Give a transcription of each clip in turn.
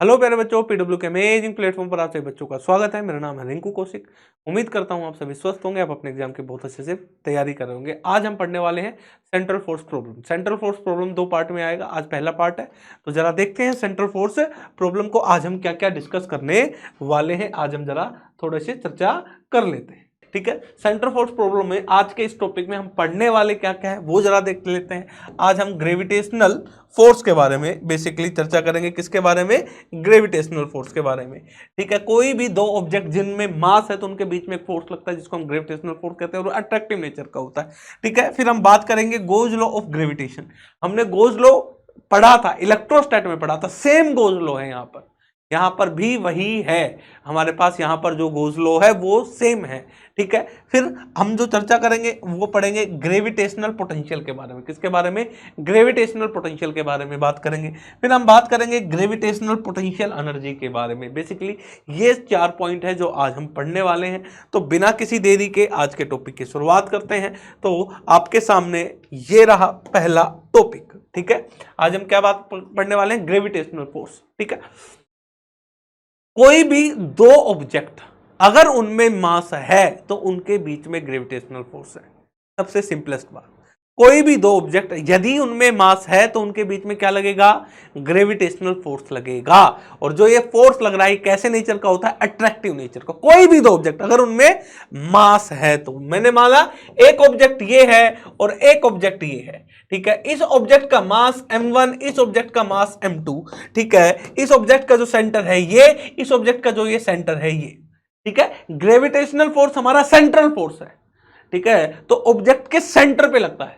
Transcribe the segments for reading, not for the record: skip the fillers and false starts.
Hello प्यारे बच्चों, PW के अमेजिंग प्लेटफॉर्म पर आप सभी बच्चों का स्वागत है। मेरा नाम है रिंकू कौशिक। उम्मीद करता हूं आप सभी स्वस्थ होंगे, आप अपने एग्जाम की बहुत अच्छे से तैयारी कर रहे होंगे। आज हम पढ़ने वाले हैं central force problem. Central force problem दो पार्ट में आएगा, आज पहला पार्ट है। तो जरा देखते हैं सेंट्रल फोर्स प्रॉब्लम को आज हम क्या क्या डिस्कस करने वाले हैं। आज हम जरा थोड़े से चर्चा कर लेते हैं, ठीक है। सेंट्रल फोर्स प्रॉब्लम में आज के इस टॉपिक में हम पढ़ने वाले क्या क्या है वो जरा देख लेते हैं। आज हम ग्रेविटेशनल फोर्स के बारे में बेसिकली चर्चा करेंगे। किसके बारे में? ग्रेविटेशनल फोर्स के बारे में, ठीक है। कोई भी दो ऑब्जेक्ट जिनमें मास है तो उनके बीच में एक फोर्स लगता है जिसको हम ग्रेविटेशनल फोर्स कहते हैं और अट्रैक्टिव नेचर का होता है, ठीक है। फिर हम बात करेंगे गोज लॉ ऑफ ग्रेविटेशन। हमने गोज लॉ पढ़ा था, इलेक्ट्रोस्टैट में पढ़ा था। सेम गोज लॉ है यहाँ पर भी वही है हमारे पास। यहाँ पर जो गोज लॉ है वो सेम है, ठीक है। फिर हम जो चर्चा करेंगे वो पढ़ेंगे ग्रेविटेशनल पोटेंशियल के बारे में। किसके बारे में? ग्रेविटेशनल पोटेंशियल के बारे में बात करेंगे। फिर हम बात करेंगे ग्रेविटेशनल पोटेंशियल एनर्जी के बारे में। बेसिकली ये 4 पॉइंट है जो आज हम पढ़ने वाले हैं। तो बिना किसी देरी के आज के टॉपिक की शुरुआत करते हैं। तो आपके सामने ये रहा पहला टॉपिक, ठीक है। आज हम क्या बात पढ़ने वाले हैं? ग्रेविटेशनल फोर्स, ठीक है। कोई भी दो ऑब्जेक्ट अगर उनमें मास है तो उनके बीच में ग्रेविटेशनल फोर्स है। सबसे सिंपलेस्ट बात, कोई भी दो ऑब्जेक्ट यदि उनमें मास है तो उनके बीच में क्या लगेगा? ग्रेविटेशनल फोर्स लगेगा। और जो ये फोर्स लग रहा है कैसे नेचर का होता है? अट्रैक्टिव नेचर का। कोई भी दो ऑब्जेक्ट अगर उनमें मास है तो मैंने माना एक ऑब्जेक्ट ये है और एक ऑब्जेक्ट ये है, ठीक है। इस ऑब्जेक्ट का मास m1, इस ऑब्जेक्ट का मास m2, ठीक है। इस ऑब्जेक्ट का जो सेंटर है ये, इस ऑब्जेक्ट का जो ये सेंटर है ये, ठीक है। ग्रेविटेशनल फोर्स हमारा सेंट्रल फोर्स है, ठीक है। तो ऑब्जेक्ट के सेंटर पे लगता है,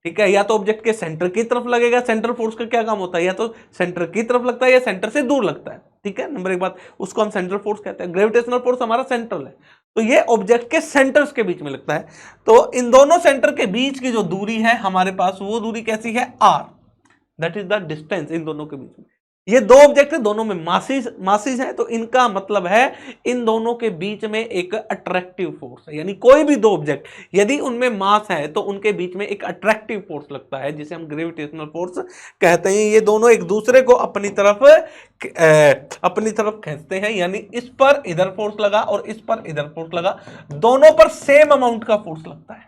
ठीक है। या तो ऑब्जेक्ट के सेंटर की तरफ लगेगा। सेंट्रल फोर्स का क्या काम होता है? या तो सेंटर की तरफ लगता है या सेंटर से दूर लगता है, ठीक है। नंबर एक बात, उसको हम सेंट्रल फोर्स कहते हैं। ग्रेविटेशनल फोर्स हमारा सेंट्रल है, तो ये ऑब्जेक्ट के सेंटर्स के बीच में लगता है। तो इन दोनों सेंटर के बीच की जो दूरी है हमारे पास, वो दूरी कैसी है? r। That is the distance in दोनों के बीच में। ये दो ऑब्जेक्ट है, दोनों में मासेस है, तो इनका मतलब है इन दोनों के बीच में एक अट्रैक्टिव फोर्स है। यानी कोई भी दो ऑब्जेक्ट यदि उनमें मास है तो उनके बीच में एक अट्रैक्टिव फोर्स लगता है जिसे हम ग्रेविटेशनल फोर्स कहते हैं। ये दोनों एक दूसरे को अपनी तरफ खींचते हैं। यानी इस पर इधर फोर्स लगा और इस पर इधर फोर्स लगा, दोनों पर सेम अमाउंट का फोर्स लगता है,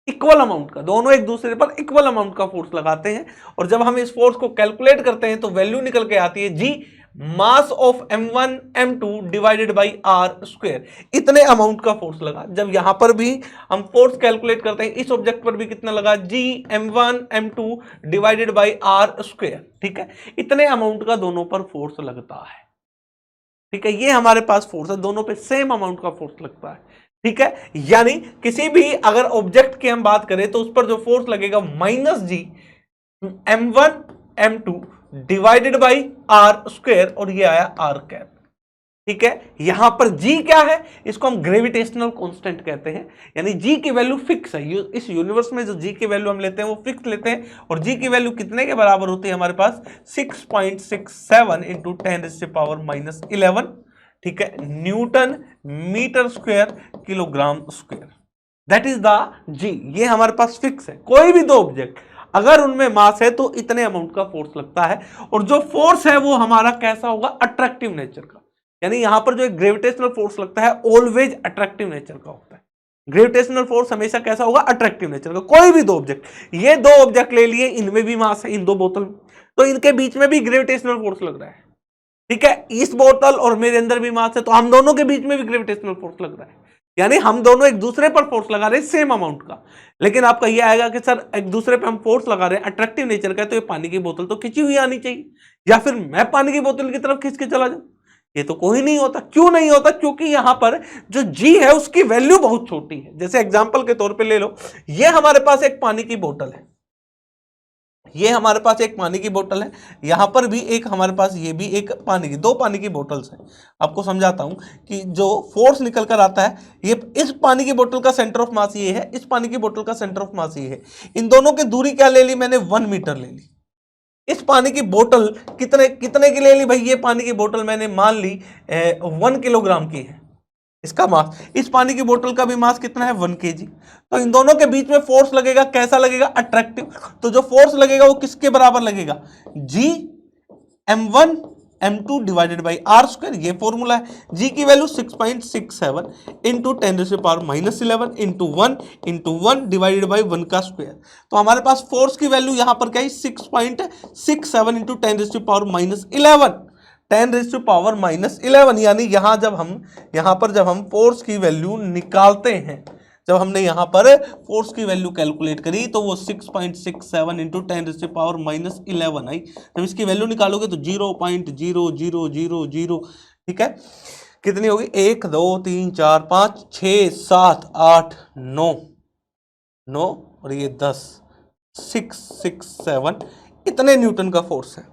इक्वल अमाउंट का। दोनों एक दूसरे पर इक्वल अमाउंट का फोर्स लगाते हैं। और जब हम इस फोर्स को कैलकुलेट करते हैं तो वैल्यू निकल के आती है G mass of m1 m2 divided by r square. इतने अमाउंट का फोर्स लगा। जब यहां पर भी हम फोर्स कैलकुलेट करते हैं, इस ऑब्जेक्ट पर भी कितना लगा? जी m1 m2 divided by r square, ठीक है। इतने अमाउंट का दोनों पर फोर्स लगता है, ठीक है। ये हमारे पास फोर्स है, दोनों पे सेम अमाउंट का फोर्स लगता है, ठीक है। यानी किसी भी अगर ऑब्जेक्ट की हम बात करें तो उस पर जो फोर्स लगेगा -g m1 m2 divided by r square, और ये आया r कैप, ठीक है। यहां पर g क्या है? इसको हम ग्रेविटेशनल कांस्टेंट कहते हैं। यानी g की वैल्यू फिक्स है। इस यूनिवर्स में जो g की वैल्यू हम लेते हैं वो फिक्स लेते हैं। और g की वैल्यू कितने के बराबर होती है हमारे पास? 6.67 इंटू 10⁻⁻11, ठीक है, newton metre square kilogram square. That is the G. ये हमारे पास फिक्स है। कोई भी दो ऑब्जेक्ट अगर उनमें मास है तो इतने अमाउंट का फोर्स लगता है। और जो फोर्स है वो हमारा कैसा होगा? अट्रैक्टिव नेचर का। यानी यहां पर जो एक ग्रेविटेशनल फोर्स लगता है ऑलवेज अट्रैक्टिव नेचर का होता है। ग्रेविटेशनल फोर्स हमेशा कैसा होगा? अट्रैक्टिव नेचर का। कोई भी दो ऑब्जेक्ट, ये दो ऑब्जेक्ट ले लिए, इनमें भी मास है, इन दो बोतल में, तो इनके बीच में भी ग्रेविटेशनल फोर्स लग रहा है, ठीक है। इस बोतल और मेरे अंदर भी मास है तो हम दोनों के बीच में भी ग्रेविटेशनल फोर्स लग रहा है। यानी हम दोनों एक दूसरे पर फोर्स लगा रहे हैं सेम अमाउंट का। लेकिन आपका ये आएगा कि सर एक दूसरे पे हम फोर्स लगा रहे हैं अट्रैक्टिव नेचर का, तो ये पानी की बोतल तो खिंची हुई आनी चाहिए, या फिर मैं पानी की बोतल की तरफ खींच के चला जाऊं। ये तो कोई नहीं होता। क्यों नहीं होता? क्योंकि यहां पर जो जी है उसकी वैल्यू बहुत छोटी है। जैसे एग्जाम्पल के तौर पर ले लो, ये हमारे पास एक पानी की बोतल है, ये हमारे पास एक पानी की बोतल है, यहां पर भी एक हमारे पास, ये भी एक पानी की, दो पानी की बोतल्स हैं। आपको समझाता हूं कि जो फोर्स निकल कर आता है, ये इस पानी की बोतल का सेंटर ऑफ मास ये है, इस पानी की बोतल का सेंटर ऑफ मास ये है। इन दोनों की दूरी क्या ले ली मैंने? 1 मीटर ले ली। इस पानी की बोतल कितने कितने की ले ली भाई? ये पानी की बोतल मैंने मान ली 1 किलोग्राम की है इसका मास। इस पानी की बोतल का भी मास कितना है? 1 kg। तो इन दोनों के बीच में फोर्स लगेगा, कैसा लगेगा? अट्रैक्टिव। तो जो फोर्स लगेगा वो किसके बराबर लगेगा? G m1 m2 divided by r square, ये फॉर्मूला है। g की वैल्यू 6.67 इंटू 10⁻11 इंटू 1 डिवाइडेड बाई 1 का स्क्वायर। तो हमारे पास फोर्स की वैल्यू यहां पर क्या है 6.67 इंटू 10⁻11 10⁻11, यानी यहां पर जब हम फोर्स की वैल्यू निकालते हैं, जब हमने यहां पर फोर्स की वैल्यू कैलकुलेट करी तो वो 6.67 इंटू 10⁻11 आई। जब इसकी वैल्यू निकालोगे तो 0.0000, ठीक है, कितनी होगी 1 2 3 4 5 6 7 8 9 9 और ये 10 6 6 7, इतने न्यूटन का फोर्स है।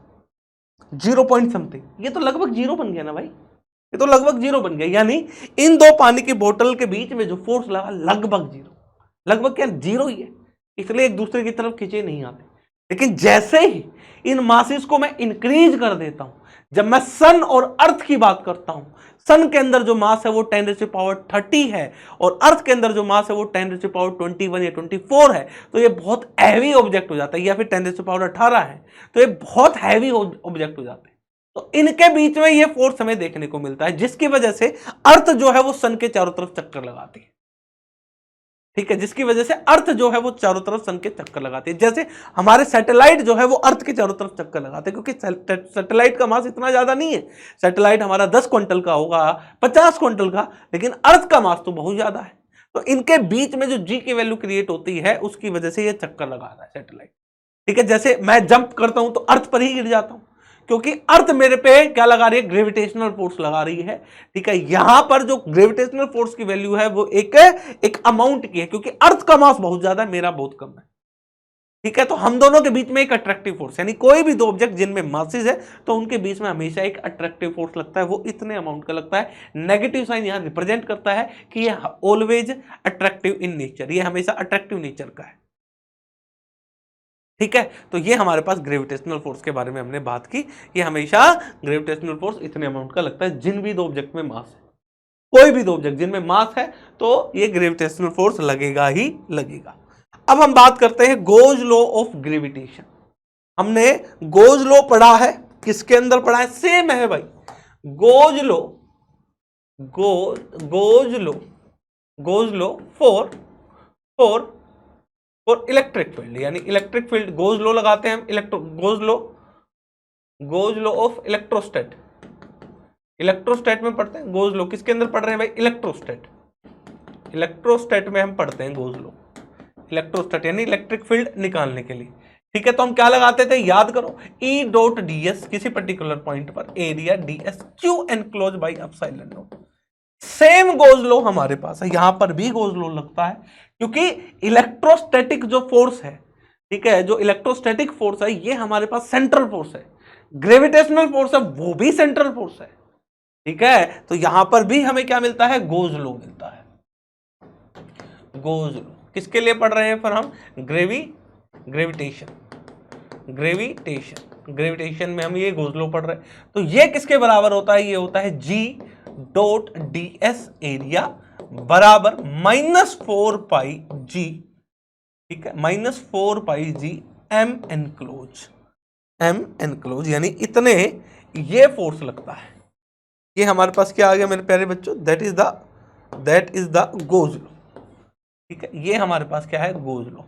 0 पॉइंट समथिंग, ये तो लगभग जीरो बन गया ना भाई, ये तो लगभग जीरो बन गया। यानी इन दो पानी की बोतल के बीच में जो फोर्स लगा लगभग जीरो, लगभग क्या जीरो ही है, इसलिए एक दूसरे की तरफ खींचे नहीं आते। लेकिन जैसे ही इन मासेस को मैं इंक्रीज कर देता हूं, जब मैं सन और अर्थ की बात करता हूं, सन के अंदर जो मास है वो 10⁻30 है और अर्थ के अंदर जो मास है वो 10⁻21 या 24 है, तो ये बहुत हैवी ऑब्जेक्ट हो जाता है, या फिर 10⁻18 है, तो ये बहुत हैवी ऑब्जेक्ट हो जाता है। तो इनके बीच में ये फोर्स हमें देखने को मिलता है, जिसकी वजह से अर्थ जो है वो सन के चारों तरफ चक्कर लगाती है, ठीक है, जिसकी वजह से अर्थ जो है वो चारों तरफ सन के चक्कर लगाती है। जैसे हमारे सैटेलाइट जो है वो अर्थ के चारों तरफ चक्कर लगाते हैं, क्योंकि सैटेलाइट का मास इतना ज्यादा नहीं है, सैटेलाइट हमारा 10 क्विंटल का होगा, 50 क्विंटल का, लेकिन अर्थ का मास तो बहुत ज्यादा है। तो इनके बीच में जो जी की वैल्यू क्रिएट होती है उसकी वजह से ये चक्कर लगा रहा है सैटेलाइट, ठीक है। जैसे मैं जंप करता हूं तो अर्थ पर ही गिर जाता हूं, क्योंकि अर्थ मेरे पे क्या लगा रही है, ग्रेविटेशनल फोर्स लगा रही है, ठीक है। यहां पर जो ग्रेविटेशनल फोर्स की वैल्यू है वो एक अमाउंट की है, क्योंकि अर्थ का मास बहुत ज्यादा है, मेरा बहुत कम है, ठीक है। तो हम दोनों के बीच में एक अट्रैक्टिव फोर्स, यानी कोई भी दो ऑब्जेक्ट जिनमें मासेस है तो उनके बीच में हमेशा एक अट्रैक्टिव फोर्स लगता है, वो इतने अमाउंट का लगता है। नेगेटिव साइन यहां रिप्रेजेंट करता है कि ये ऑलवेज अट्रैक्टिव इन नेचर, ये हमेशा अट्रैक्टिव नेचर का है, ठीक है। तो ये हमारे पास ग्रेविटेशनल फोर्स के बारे में हमने बात की, ये हमेशा ग्रेविटेशनल फोर्स इतने अमाउंट का लगता है जिन भी दो ऑब्जेक्ट में मास है, कोई भी दो ऑब्जेक्ट जिनमें मास है तो ये ग्रेविटेशनल फोर्स लगेगा ही लगेगा। अब हम बात करते हैं गोज लॉ ऑफ ग्रेविटेशन। हमने गोज लॉ पढ़ा है, किसके अंदर पढ़ा है, सेम है भाई, goes law, goes law, goes law for और इलेक्ट्रिक फील्ड, यानी इलेक्ट्रिक फील्ड गोज लॉ लगाते हैं हम, गोज लॉ ऑफ इलेक्ट्रोस्टैट, इलेक्ट्रोस्टैट में पढ़ते हैं गोज लॉ, किसके अंदर पढ़ रहे हैं भाई, इलेक्ट्रोस्टैट, इलेक्ट्रोस्टैट में हम पढ़ते हैं गोज लॉ, इलेक्ट्रोस्टैट यानी इलेक्ट्रिक फील्ड निकालने के लिए, ठीक है। तो हम क्या लगाते थे, याद करो, ई डॉट ds किसी पर्टिकुलर पॉइंट पर area ds Q enclose by epsilon not. Same goes law हमारे पास है, यहां पर भी गोज लॉ लगता है, क्योंकि इलेक्ट्रोस्टैटिक जो फोर्स है, ठीक है, जो इलेक्ट्रोस्टैटिक फोर्स है ये हमारे पास सेंट्रल फोर्स है, ग्रेविटेशनल फोर्स है वो भी सेंट्रल फोर्स है, ठीक है। तो यहां पर भी हमें क्या मिलता है, गोज लॉ मिलता है। गोज लॉ किसके लिए पढ़ रहे हैं फिर हम, ग्रेविटेशन में हम ये गोज लॉ पढ़ रहे हैं। तो ये किसके बराबर होता है, ये होता है G डॉट ds एरिया बराबर -4 पाई G, ठीक है, -4 पाई G m एनक्लोज, यानी इतने ये फोर्स लगता है। ये हमारे पास क्या आ गया मेरे प्यारे बच्चों, that is the goes law, ठीक है। ये हमारे पास क्या है, गोज लॉ,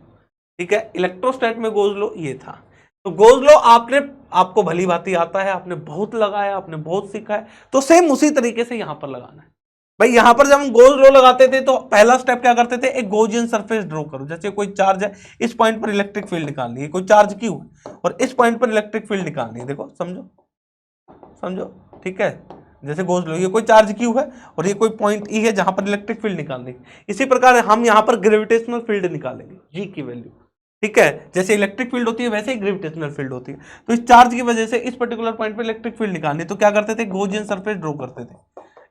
ठीक है। इलेक्ट्रोस्टैट में गोज लॉ ये था। तो गोज लॉ आपको भली भांति आता है, आपने बहुत लगाया, आपने बहुत सीखा है, तो सेम उसी तरीके से यहां पर लगाना है भाई। यहां पर जब हम गोज लॉ लगाते थे तो पहला स्टेप क्या करते थे, एक गोजियन सरफेस ड्रॉ करो। जैसे कोई चार्ज है, इस पॉइंट पर इलेक्ट्रिक फील्ड निकालनी है, कोई चार्ज क्यू है और इस पॉइंट पर इलेक्ट्रिक फील्ड निकालनी है, देखो समझो, ठीक है। जैसे गोज लॉ, ये कोई चार्ज क्यू है और ये कोई पॉइंट ई है जहां पर इलेक्ट्रिक फील्ड निकालनी है। इसी प्रकार हम यहां पर ग्रेविटेशनल फील्ड निकालेंगे, जी की वैल्यू, ठीक है। जैसे इलेक्ट्रिक फील्ड होती है वैसे ही ग्रेविटेशनल फील्ड होती है। तो इस चार्ज की वजह से इस पर्टिकुलर पॉइंट पर इलेक्ट्रिक फील्ड निकालनी, तो क्या करते थे, गोजियन सरफेस ड्रॉ करते थे,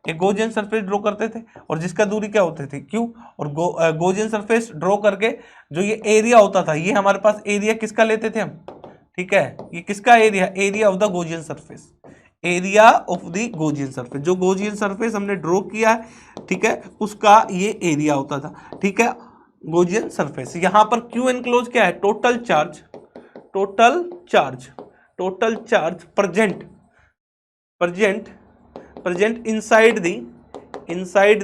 एक गोजियन सरफेस ड्रॉ करते थे और जिसका दूरी क्या होती थी, क्यू, और गोजियन सरफेस ड्रॉ करके जो ये एरिया होता था, ये हमारे पास एरिया किसका लेते थे हम, ठीक है। ये किसका area of the Gaussian surface, area of the Gaussian surface, जो गोजियन सरफेस हमने ड्रॉ किया है, ठीक है, उसका ये एरिया होता था, ठीक है, गोजियन सरफेस। यहां पर क्यू एनक्लोज क्या है, total charge present present inside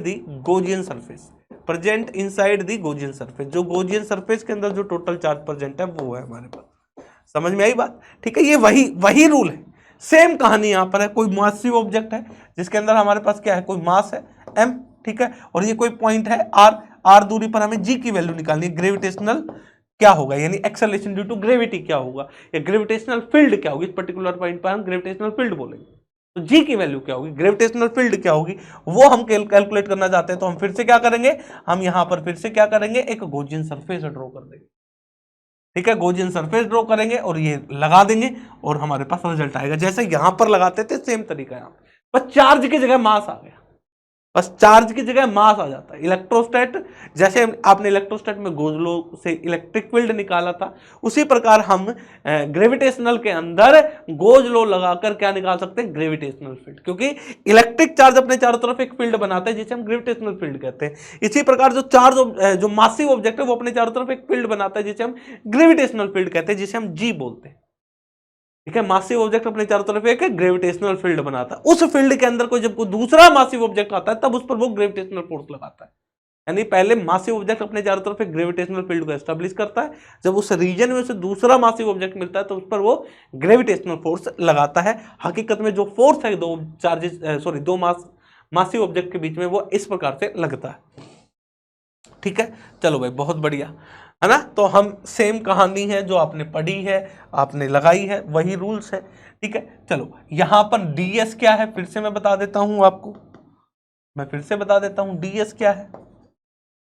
the Gaussian surface, present inside the Gaussian surface, जो Gaussian surface के अंदर जो टोटल चार्ज प्रेजेंट है वो है हमारे पास। समझ में आई बात? ठीक है, ये वही रूल है, सेम कहानी यहां पर है। कोई मासिव ऑब्जेक्ट है जिसके अंदर हमारे पास क्या है, कोई मास है m, ठीक है, और ये कोई पॉइंट है r दूरी पर हमें g की वैल्यू निकालनी है। ग्रेविटेशनल क्या होगा, यानी एक्सेलरेशन ड्यू टू ग्रेविटी क्या होगा, या ग्रेविटेशनल फील्ड क्या होगी, इस पर्टिकुलर पॉइंट पर हम ग्रेविटेशनल फील्ड बोलेंगे। तो जी की वैल्यू क्या होगी, ग्रेविटेशनल फील्ड क्या होगी, वो हम कैलकुलेट करना चाहते हैं। तो हम फिर से क्या करेंगे, हम यहां पर फिर से क्या करेंगे, एक गॉसियन सरफेस ड्रॉ कर देंगे। ठीक है, गॉसियन सरफेस ड्रॉ करेंगे और ये लगा देंगे और हमारे पास रिजल्ट आएगा। जैसे यहां पर लगाते थे सेम तरीका यहां, बस चार्ज की जगह मास आ गया, बस चार्ज की जगह मास आ जाता है। इलेक्ट्रोस्टैट, जैसे आपने इलेक्ट्रोस्टैट में गोजलो से इलेक्ट्रिक फील्ड निकाला था, उसी प्रकार हम ग्रेविटेशनल के अंदर गोजलो लगाकर क्या निकाल सकते हैं, ग्रेविटेशनल फील्ड। क्योंकि इलेक्ट्रिक चार्ज अपने चारों तरफ एक फील्ड बनाता है जिसे हम ग्रेविटेशनल फील्ड कहते हैं। इसी प्रकार जो चार्ज जो मासिव ऑब्जेक्ट है वो अपने चारों तरफ एक फील्ड बनाता है जिसे हम ग्रेविटेशनल फील्ड कहते हैं, जिसे हम जी बोलते हैं। ठीक है, मासिव ऑब्जेक्ट अपने चारों तरफ एक ग्रेविटेशनल फील्ड बनाता है। उस फील्ड के अंदर कोई जब कोई दूसरा मासिव ऑब्जेक्ट आता है तब उस पर वो ग्रेविटेशनल फोर्स लगाता है। यानी पहले मासिव ऑब्जेक्ट अपने चारों तरफ एक ग्रेविटेशनल फील्ड को एस्टेब्लिश करता है, जब उस रीजन में उसे दूसरा मासिव ऑब्जेक्ट मिलता है तो उस पर वो ग्रेविटेशनल फोर्स लगाता है। हकीकत में जो फोर्स है दो मासिव ऑब्जेक्ट के बीच में वो इस प्रकार से लगता है। ठीक है, चलो भाई, बहुत बढ़िया है ना। तो हम सेम कहानी है जो आपने पढ़ी है, आपने लगाई है, वही रूल्स है। ठीक है, चलो यहां पर ds क्या है फिर से मैं बता देता हूं आपको, ds क्या है,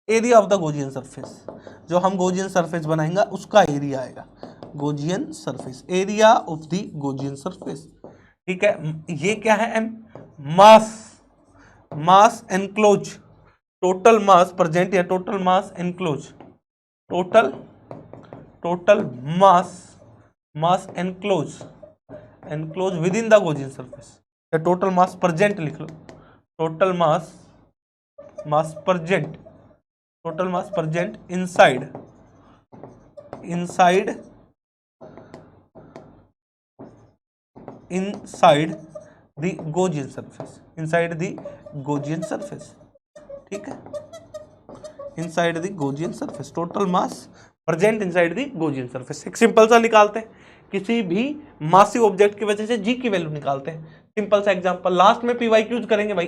area of the Gaussian surface. जो हम गॉसियन सरफेस बनाएंगे उसका एरिया आएगा, Gaussian surface, area of the Gaussian surface. ठीक है, ये क्या है, m, mass enclose, total mass present या total mass enclose, total mass enclose within the Gaussian surface, या टोटल मास प्रेजेंट लिख लो, total mass present inside the Gaussian surface, inside the Gaussian surface. ठीक है, inside the Gaussian surface, total mass present inside the Gaussian surface. एक simple सा निकालते हैं, किसी भी मासिव ऑब्जेक्ट की वजह से जी की वैल्यू निकालते हैं। सिंपल सा एग्जांपल, लास्ट में पीवाईक्यूज करेंगे भाई,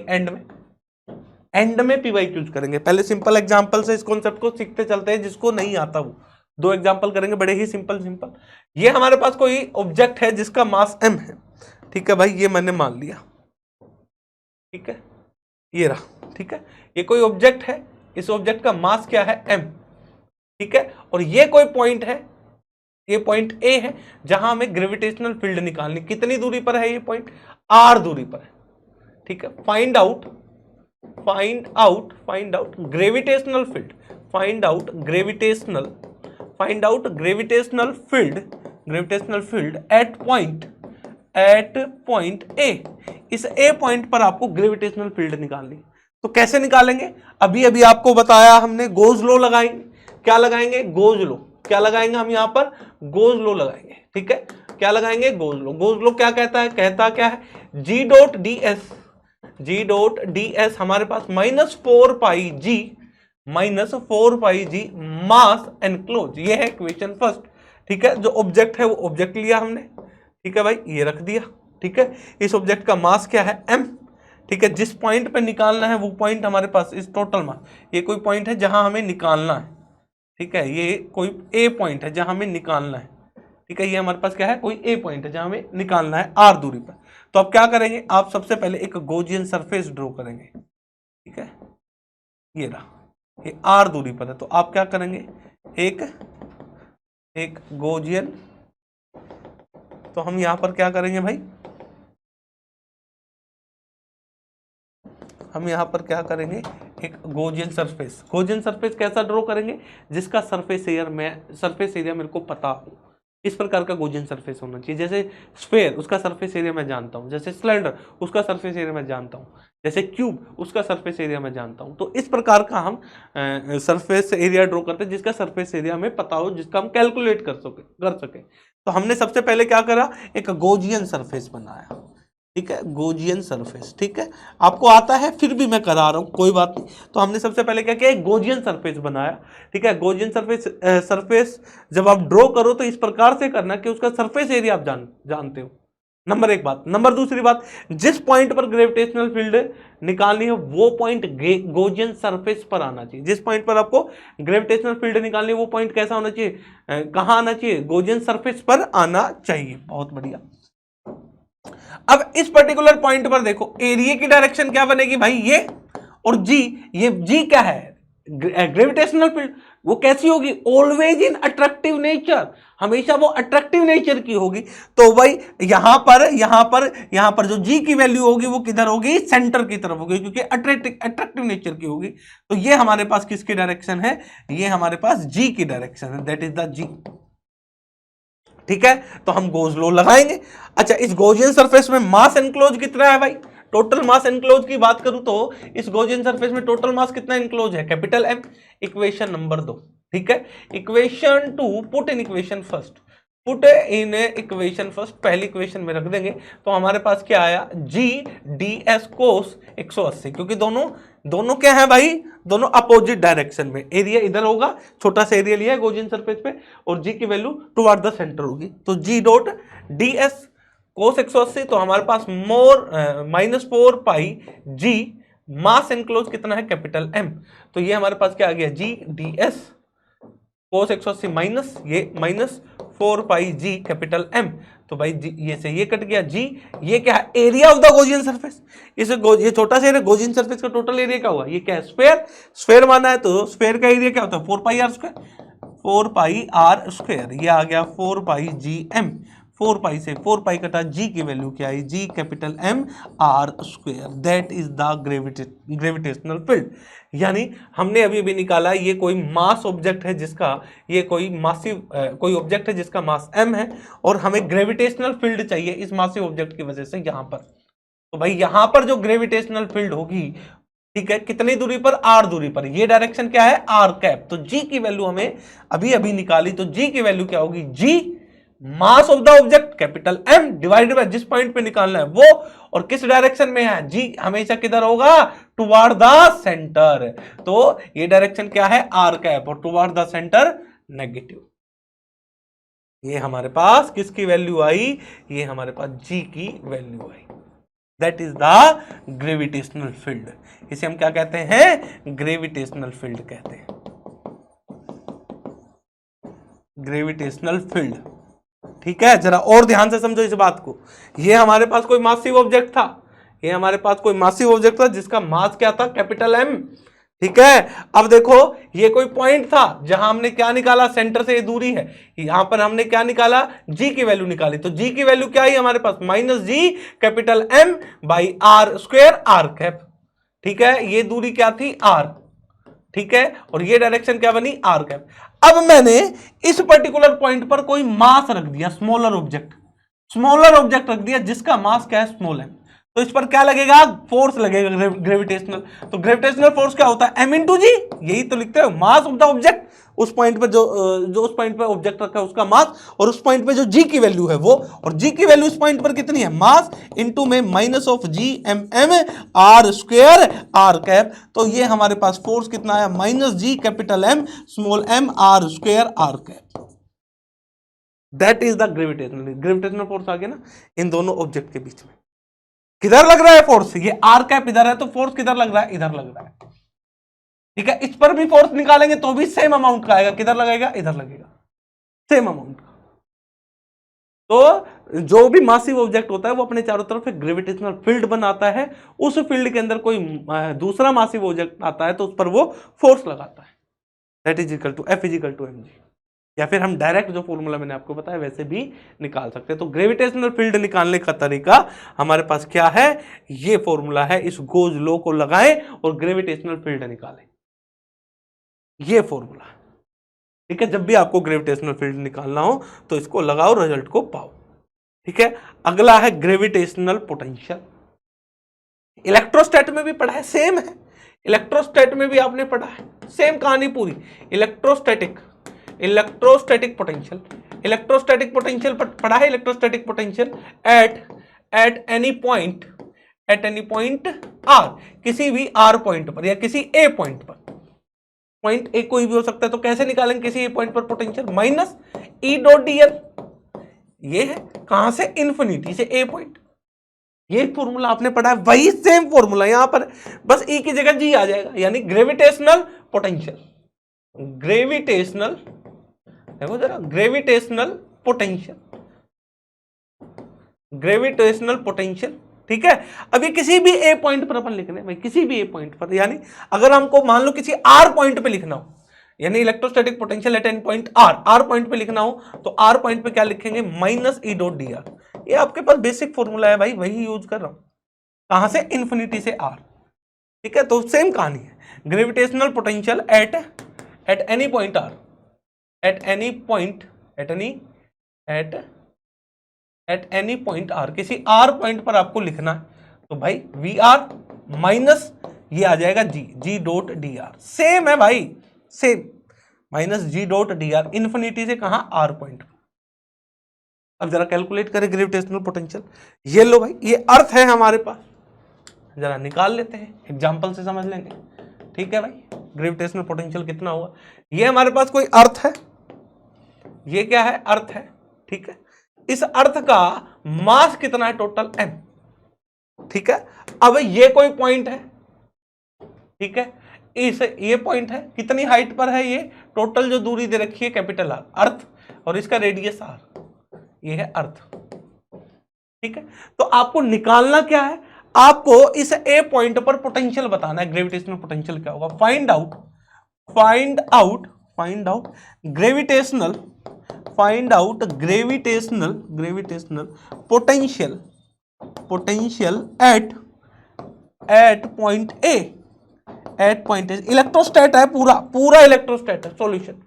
एंड में पीवाईक्यूज करेंगे। पहले सिंपल एग्जांपल से इस कॉन्सेप्ट को सीखते चलते हैं, जिसको नहीं आता वो दो एग्जांपल करेंगे बड़े ही सिंपल। ये हमारे पास कोई ऑब्जेक्ट है जिसका मास m है। ठीक है भाई, ये मैंने मान लिया। ठीक है, ये रहा। ठीक है, ये कोई ऑब्जेक्ट है, इस ऑब्जेक्ट का मास क्या है, m। ठीक है, और ये कोई पॉइंट है, ये पॉइंट A है जहां हमें ग्रेविटेशनल फील्ड निकालनी। कितनी दूरी पर है ये पॉइंट, r दूरी पर है। ठीक है, find out gravitational field, find out gravitational field at point A। इस A पॉइंट पर आपको ग्रेविटेशनल फील्ड निकालनी। तो कैसे निकालेंगे, अभी आपको बताया हमने, गोज लॉ लगाएंगे। क्या लगाएंगे, गोज लॉ। क्या लगाएंगे हम यहाँ पर, गोज लॉ लगाएंगे। ठीक है, क्या लगाएंगे, गोज लॉ क्या कहता है, क्या है, g डॉट ds हमारे पास -4 पाई g मास एनक्लोज। ये है इक्वेशन फर्स्ट। ठीक है, जो ऑब्जेक्ट है वो ऑब्जेक्ट लिया हमने। ठीक है भाई, ये रख दिया। ठीक है, इस ऑब्जेक्ट का मास क्या है, m। ठीक है, जिस पॉइंट पे निकालना है वो पॉइंट हमारे पास इस टोटल मास, ये कोई पॉइंट है जहां हमें निकालना है। ठीक है, ये कोई A पॉइंट है जहां हमें निकालना है। ठीक है, ये हमारे पास क्या है, कोई A पॉइंट है जहां हमें निकालना है r दूरी पर। तो अब क्या करेंगे, आप सबसे पहले एक गॉसियन सरफेस ड्रॉ करेंगे। ठीक है, ये रहा, ये r दूरी पर है। तो आप क्या करेंगे, एक गॉसियन, तो हम यहां पर क्या करेंगे भाई, हम यहां पर क्या करेंगे, एक गॉसियन सरफेस कैसा ड्रॉ करेंगे, जिसका सरफेस एरिया मेरे को पता हो। इस प्रकार का गॉसियन सरफेस होना चाहिए। जैसे स्फेयर, उसका सरफेस एरिया मैं जानता हूं। जैसे सिलेंडर, उसका सरफेस एरिया मैं जानता हूं। जैसे क्यूब, उसका सरफेस एरिया मैं जानता हूं। तो इस प्रकार का हम सरफेस एरिया ड्रॉ करते हैं जिसका सरफेस एरिया हमें पता हो, जिसका हम कैलकुलेट कर सके। तो हमने सबसे पहले क्या करा, एक गॉसियन सरफेस बनाया। ठीक है, गॉसियन सरफेस। ठीक है, आपको आता है फिर भी मैं करा रहा हूं, कोई बात नहीं। तो हमने सबसे पहले क्या किया, एक गॉसियन सरफेस बनाया। ठीक है, गॉसियन सरफेस जब आप ड्रॉ करो तो इस प्रकार से करना कि उसका सरफेस एरिया आप जानते हो, नंबर एक बात। नंबर दूसरी बात, जिस पॉइंट पर ग्रेविटेशनल फील्ड निकालनी है वो पॉइंट गॉसियन सरफेस पर आना चाहिए। जिस पॉइंट पर आपको ग्रेविटेशनल फील्ड निकालनी है वो पॉइंट कैसा होना चाहिए, कहां आना चाहिए, गॉसियन सरफेस पर आना चाहिए। बहुत बढ़िया। अब इस पर्टिकुलर पॉइंट पर देखो एरिया की डायरेक्शन क्या बनेगी भाई, ये और जी, ये जी क्या है, ग्रेविटेशनल फील्ड। वो कैसी होगी, ऑलवेज इन अट्रैक्टिव नेचर, हमेशा वो अट्रैक्टिव नेचर की होगी। तो भाई यहां पर जो जी की वैल्यू होगी वो किधर होगी, सेंटर की तरफ होगी, क्योंकि अट्रैक्टिव नेचर की होगी। तो ये हमारे पास किसकी डायरेक्शन है, ये हमारे पास जी की डायरेक्शन है, दैट इज द जी। ठीक है, तो हम गॉस लॉ लगाएंगे। अच्छा, इस गॉसियन सरफेस में मास एनक्लोज कितना है भाई, टोटल मास एनक्लोज की बात करूं तो इस गॉसियन सरफेस में टोटल मास कितना एनक्लोज है, कैपिटल एम। Equation number 2। ठीक है, equation 2 put in equation first, put in equation first, पहली इक्वेशन में रख देंगे तो हमारे पास क्या आया, जी डी एस कोस 180, क्योंकि दोनों क्या है भाई, दोनों अपोजिट डायरेक्शन में। एरिया इधर होगा, छोटा सा एरिया लिया है गॉसियन सरफेस पे, और जी की वैल्यू टुवर्ड द सेंटर होगी, तो जी डॉट डी एस कोस 180, तो हमारे पास -4 पाई जी, मास एनक्लोज कितना है, कैपिटल एम। तो ये हमारे पास क्या आ गया, जी डी एस कोस 180 माइनस ये -4 पाई जी कैपिटल एम। तो भाई जी, ये से ये कट गया, जी ये क्या है, area of the Gaussian surface. ये छोटा सा एरिया गॉसियन सरफेस का टोटल एरिया क्या हुआ, ये क्या है, स्फेयर माना है, तो स्फेयर का एरिया क्या होता है, 4 pi r square, 4 pi r square, ये आ गया 4 पाई जी एम। 4 पाई से 4 पाई कटा, जी की वैल्यू क्या आई, G capital M r square, that is the gravitational field. यानी हमने अभी अभी निकाला, ये कोई मास ऑब्जेक्ट है जिसका, ये कोई मासिव कोई ऑब्जेक्ट है जिसका मास m है, और हमें ग्रेविटेशनल फील्ड चाहिए इस मासिव ऑब्जेक्ट की वजह से यहां पर। तो भाई यहां पर जो ग्रेविटेशनल फील्ड होगी, ठीक है, कितनी दूरी पर, r दूरी पर, ये डायरेक्शन क्या है, r कैप। तो g की वैल्यू हमें अभी अभी निकाली, तो g की वैल्यू क्या होगी, g mass of the object capital M divided by जिस पॉइंट पे निकालना है वो, और किस डायरेक्शन में है, जी हमेशा किधर होगा, टुवर्ड द सेंटर। तो ये डायरेक्शन क्या है, r कैप, और टुवर्ड द सेंटर नेगेटिव। ये हमारे पास किसकी वैल्यू आई, ये हमारे पास जी की value I, that is the gravitational field. इसे हम क्या कहते हैं, ग्रेविटेशनल फील्ड कहते हैं, ग्रेविटेशनल फील्ड। ठीक है, जरा और ध्यान से समझो इस बात को। ये हमारे पास कोई मासिव ऑब्जेक्ट था, ये हमारे पास कोई मासिव ऑब्जेक्ट था जिसका मास क्या था, कैपिटल एम। ठीक है, अब देखो ये कोई पॉइंट था जहां हमने क्या निकाला, सेंटर से ये दूरी है, यहां पर हमने क्या निकाला, जी की वैल्यू निकाली। तो जी की वैल्यू क्या आई हमारे पास, -g capital M by r square r cap. ठीक है, ये दूरी क्या थी, r। ठीक है, और ये डायरेक्शन क्या बनी, आर कैप। अब मैंने इस पर्टिकुलर पॉइंट पर कोई मास रख दिया, स्मॉलर ऑब्जेक्ट रख दिया जिसका मास क्या है, स्मॉल है। तो इस पर क्या लगेगा, फोर्स लगेगा ग्रेविटेशनल। तो ग्रेविटेशनल फोर्स क्या होता है, m इंटू जी, यही तो लिखते हो, मास ऑफ द ऑब्जेक्ट, उस पॉइंट पर जो उस पॉइंट पर ऑब्जेक्ट रखा है उसका मास, और उस पॉइंट पे जो जी की वैल्यू है वो, और जी की वैल्यू इस पॉइंट पर कितनी है, मास इंटू में -g r square r cap. तो ये हमारे पास फोर्स कितना है, -g capital M small m r square r cap, that is the gravitational force आ गया ना इन दोनों ऑब्जेक्ट के बीच में। किधर लग रहा है फोर्स, ये आर कैप इधर है, तो फोर्स किधर लग रहा है, इधर लग रहा है। ठीक है, इस पर भी फोर्स निकालेंगे तो भी सेम अमाउंट का आएगा, किधर लगेगा, इधर लगेगा, सेम अमाउंट का। तो जो भी मासिव ऑब्जेक्ट होता है वो अपने चारों तरफ एक ग्रेविटेशनल फील्ड बनाता है, उस फील्ड के अंदर कोई दूसरा मासिव ऑब्जेक्ट आता है तो उस पर वो फोर्स लगाता है, that is equal to F is equal to mg। या फिर हम डायरेक्ट जो फॉर्मूला मैंने आपको बताया वैसे भी निकाल सकते हैं। तो ग्रेविटेशनल फील्ड निकालने का तरीका हमारे पास क्या है, ये फॉर्मूला है, इस गॉस लॉ को लगाएं और ग्रेविटेशनल फील्ड निकालें, ये फॉर्मूला। ठीक है, जब भी आपको ग्रेविटेशनल फील्ड निकालना हो तो इसको लगाओ, रिजल्ट को पाओ। ठीक है, अगला है ग्रेविटेशनल पोटेंशियल। इलेक्ट्रोस्टैट में भी पढ़ा है, सेम है, इलेक्ट्रोस्टैट में भी आपने पढ़ा है, सेम कहानी पूरी। इलेक्ट्रोस्टैटिक पोटेंशियल पढ़ा है, electrostatic potential at at any point r, किसी भी आर पॉइंट पर या किसी ए पॉइंट पर, पॉइंट ए कोई भी हो सकता है, तो कैसे निकालेंगे किसी ए पॉइंट पर potential, minus E dot D L, ये है कहां से, इन्फिनिटी से ए पॉइंट। ये फॉर्मूला आपने पढ़ा है, वही सेम फॉर्मूला यहां पर, बस ई की जगह जी आ जाएगा, यानी ग्रेविटेशनल पोटेंशियल, ग्रेविटेशनल, देखो जरा, ग्रेविटेशनल पोटेंशियल, ग्रेविटेशनल पोटेंशियल, ठीक है। अभी किसी भी ए पॉइंट पर अपन लिख रहे हैं भाई, किसी भी ए पॉइंट पर, यानी अगर हमको मान लो किसी आर पॉइंट पे लिखना हो, यानी electrostatic potential at any point r point पे लिखना हो, तो आर पॉइंट पे क्या लिखेंगे, minus E dot d r. ये आपके पास बेसिक फॉर्मूला है भाई, वही यूज कर रहा हूं, कहां से, इन्फिनिटी से आर, ठीक है। तो सेम कहानी है, gravitational potential at any point r, at any point, at any point r, किसी आर पॉइंट पर आपको लिखना है, तो भाई वी आर माइनस ये आ जाएगा जी डॉट डी आर, सेम है भाई, same, minus ji dot d are, infinity से कहां, आर पॉइंट। अब जरा कैलकुलेट करें ग्रेविटेशनल पोटेंशियल, ये लो भाई, ये अर्थ है हमारे पास, जरा निकाल लेते हैं, एग्जांपल से समझ लेंगे, ठीक है भाई। ग्रेविटेशनल पोटेंशियल कितना हुआ, ये हमारे पास कोई अर्थ है, ये क्या है, अर्थ है, ठीक है। इस अर्थ का मास कितना है, टोटल m, ठीक है। अब ये कोई पॉइंट है, ठीक है, ये पॉइंट है, कितनी हाइट पर है, ये टोटल जो दूरी दे रखी है कैपिटल आर, अर्थ, और इसका रेडियस आर, ये है अर्थ, ठीक है। तो आपको निकालना क्या है, आपको इस ए पॉइंट पर पोटेंशियल बताना है, ग्रेविटेशनल पोटेंशियल क्या होगा, find out gravitational potential at point A, electrostat है, पूरा इलेक्ट्रोस्टैट है, सॉल्यूशन,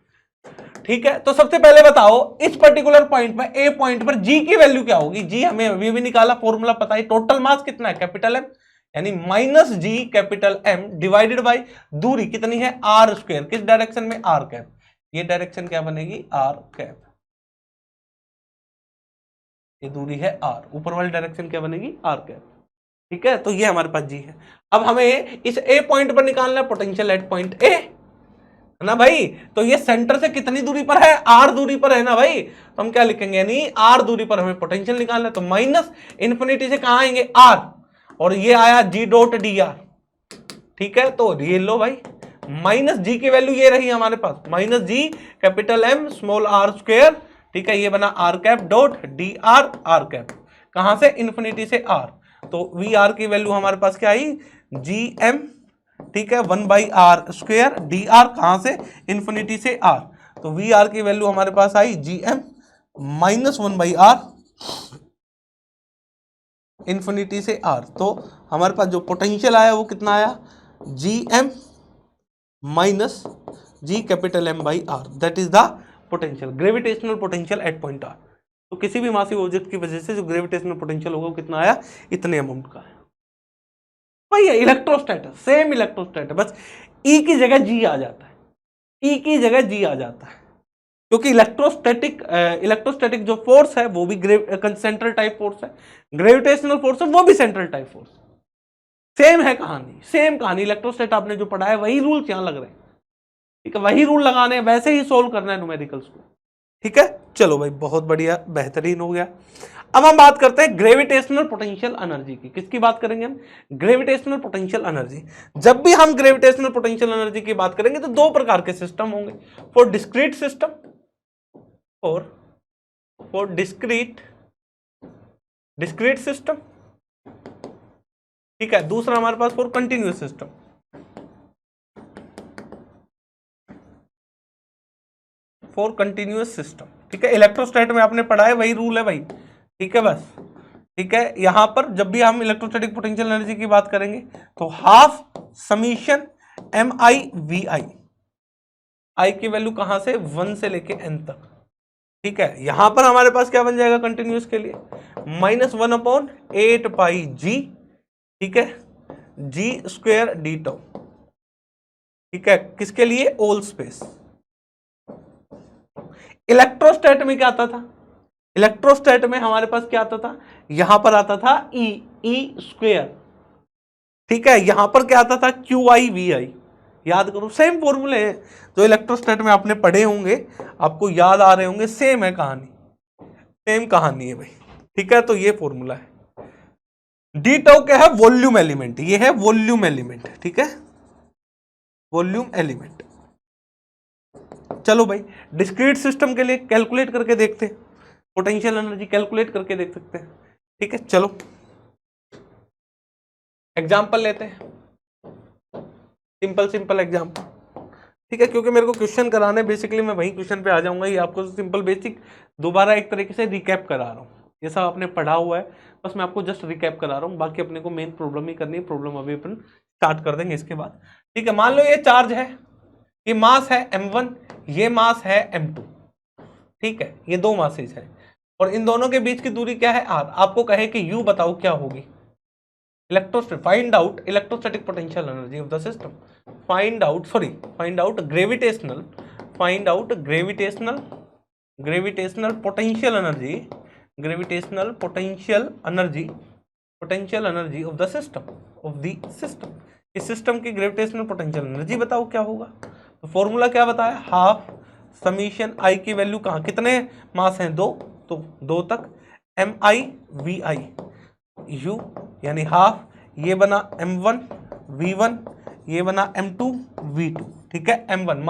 ठीक है। तो सबसे पहले बताओ इस पर्टिकुलर पॉइंट में, ए पॉइंट पर जी की वैल्यू क्या होगी, जी हमें अभी भी निकाला, फॉर्मूला पता है, टोटल मास कितना है, कैपिटल एम, यानी minus G capital M divided by दूरी कितनी है, आर स्क्वायर, किस डायरेक्शन में, आर कैप, ये डायरेक्शन क्या बनेगी, आर कैप, ये दूरी है आर, ऊपर वाली डायरेक्शन क्या बनेगी, आर कैप, ठीक है। तो ये हमारे पास जी है। अब हमें इस ए पॉइंट पर निकालना है पोटेंशियल एट पॉइंट ए, है ना भाई। तो ये सेंटर से कितनी दूरी पर है, आर दूरी पर है ना भाई, तो हम क्या लिखेंगे, यानी आर दूरी पर हमें पोटेंशियल निकालना है, तो माइनस इन्फिनिटी से कहां आएंगे, आर, और ये आया जी डॉट डी आर, ठीक है। तो ये लो भाई, माइनस जी की वैल्यू ये रही हमारे पास, minus G capital M small r square, ठीक है, ये बना r cap dot d r, r cap कहां से, इन्फिनिटी से आर, तो वी आर की वैल्यू हमारे पास क्या आई, जी एम, ठीक है, 1/r स्क्वायर, डी आर कहां से, इन्फिनिटी से आर, तो वी आर की वैल्यू हमारे पास आई G M minus 1/r infinity से आर। तो हमारे पास जो पोटेंशियल आया वो कितना आया, G M minus G capital M by r, that is the potential, gravitational potential at point r. तो किसी भी मासिव ऑब्जेक्ट की वजह से जो ग्रेविटेशनल पोटेंशियल होगा वो कितना आया, इतने अमाउंट का है भाई। इलेक्ट्रोस्टैट है, सेम इलेक्ट्रोस्टैट है, बस ई की जगह जी आ जाता है, ई की जगह जी आ जाता है, क्योंकि इलेक्ट्रोस्टैटिक जो फोर्स है वो भी सेंट्रल टाइप फोर्स है, ग्रेविटेशनल फोर्स है वो भी सेंट्रल टाइप फोर्स, सेम है कहानी, सेम कहानी। इलेक्ट्रोस्टैट आपने जो पढ़ा है वही रूल्स यहां लग रहे हैं, ठीक है, वही रूल लगाने, वैसे ही सोल्व करना है न्यूमेरिकल्स को, ठीक है। चलो भाई, बहुत बढ़िया, बेहतरीन हो गया। अब हम बात करते हैं ग्रेविटेशनल पोटेंशियल एनर्जी की। किसकी बात करेंगे हम, ग्रेविटेशनल पोटेंशियल एनर्जी। जब भी हम ग्रेविटेशनल पोटेंशियल एनर्जी की बात करेंगे तो दो प्रकार के सिस्टम होंगे, for discrete system, for discrete system, ठीक है। दूसरा हमारे पास for continuous system, for continuous system, ठीक है। इलेक्ट्रोस्टैट में आपने पढ़ा है, वही रूल है भाई, ठीक है, बस, ठीक है। यहां पर जब भी हम इलेक्ट्रोस्टैटिक पोटेंशियल एनर्जी की बात करेंगे तो half summation m i v i, i की वैल्यू कहां से, 1 से लेके n तक, ठीक है। यहां पर हमारे पास क्या बन जाएगा कंटिन्यूअस के लिए, -1/8 पाई जी, ठीक है, जी स्क्वायर डी टो, ठीक है, किसके लिए, ऑल स्पेस। इलेक्ट्रोस्टैट में क्या आता था, इलेक्ट्रोस्टैट में हमारे पास क्या आता था, यहां पर आता था ई स्क्वेयर, ठीक है, यहां पर क्या आता था QI/VI। याद करो, सेम फॉर्मूले हैं जो इलेक्ट्रोस्टैट में आपने पढ़े होंगे, आपको याद आ रहे होंगे, सेम है कहानी, सेम कहानी है भाई, ठीक है। तो ये फॉर्मूला है। डी टाउ क्या है, वॉल्यूम एलिमेंट, ये है वॉल्यूम एलिमेंट, ठीक है, वॉल्यूम एलिमेंट। चलो भाई, डिस्क्रीट सिस्टम के लिए कैलकुलेट करके देखते हैं, पोटेंशियल एनर्जी कैलकुलेट करके देख सकते हैं, ठीक है। चलो एग्जांपल लेते हैं, सिंपल एग्जांपल, ठीक है, क्योंकि मेरे को क्वेश्चन कराने, बेसिकली मैं वही क्वेश्चन पे आ जाऊंगा, ये आपको सिंपल बेसिक दोबारा एक तरीके से रिकैप करा रहा हूँ, ये सब आपने पढ़ा हुआ है, बस मैं आपको जस्ट रिकैप करा रहा हूँ, बाकी अपने को मेन प्रॉब्लम ही करनी है, प्रॉब्लम अभी अपन स्टार्ट कर देंगे इसके बाद, ठीक है। मान लो ये चार्ज है, ये मास है m1, ये मास है m2, ठीक है, ये दो मासेज है, और इन दोनों के बीच की दूरी क्या है r। आपको कहे कि u बताओ क्या होगी, find out electrostatic potential energy of the system, find out gravitational potential energy of the system, इस सिस्टम की ग्रेविटेशनल पोटेंशियल एनर्जी बताओ क्या होगा। तो फॉर्मूला क्या बताया, हाफ समीशन आई की वैल्यू, कहाँ कितने मास हैं, दो, तो दो तक MI/VI, U यानी हाफ, ये बना m1 v1, ये बना m2 v2, ठीक है। m1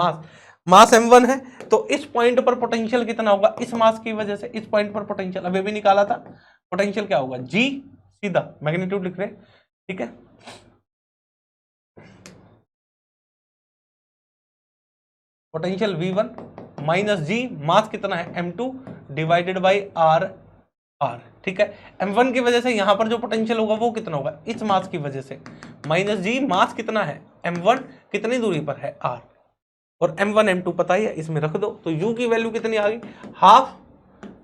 मास m1 है, तो इस पॉइंट पर पोटेंशियल कितना होगा, इस मास की वजह से इस पॉइंट पर पोटेंशियल अभी भी निकाला था, पोटेंशियल क्या होगा, G, सीधा मैग्नीट्यूड लिख रहे, ठीक है। पोटेंशियल V1 माइनस G, मास कितना है m2 डिवाइडेड बाई R, ठीक है। m1 की वजह से यहां पर जो पोटेंशियल होगा वो कितना होगा, इस मास की वजह से, माइनस G, मास कितना है m1, कितनी दूरी पर है R, और m1 m2 पता ही है, इसमें रख दो, तो U की वैल्यू कितनी आ गई, हाफ,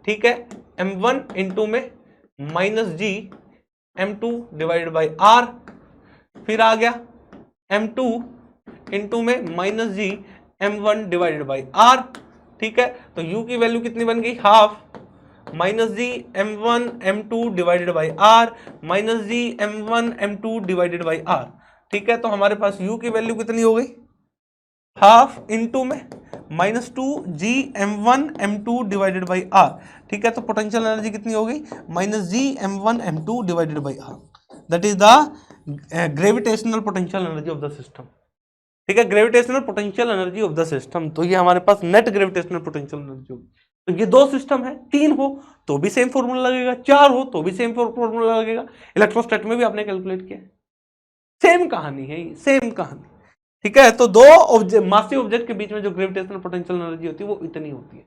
ठीक है, m1 इंटू में minus G m2 divided by R, फिर आ गया m2 इंटू में minus G m1 divided by R, ठीक है। तो U की वैल्यू कितनी बन गई, half minus G m1 m2 divided by R minus G m1 m2 divided by R, ठीक है। तो हमारे पास U की वैल्यू कितनी हो गई, हाफ इंटू में -2 G m1 m2 divided by R, ठीक है। तो पोटेंशियल एनर्जी कितनी हो गई, -G m1 m2 divided by R, that is the gravitational potential energy of the system, ठीक है, gravitational potential energy of the system. तो ये हमारे पास नेट ग्रेविटेशनल पोटेंशियल एनर्जी होगी। तो ये दो सिस्टम है, तीन हो तो भी सेम फॉर्मूला लगेगा, चार हो तो भी सेम फॉर्मूला लगेगा, इलेक्ट्रोस्टैट में भी आपने कैलकुलेट किया, सेम कहानी है ये, सेम कहानी, ठीक है। तो दो ऑब्जेक्ट, मासिव ऑब्जेक्ट के बीच में जो ग्रेविटेशनल पोटेंशियल एनर्जी होती है वो इतनी होती है,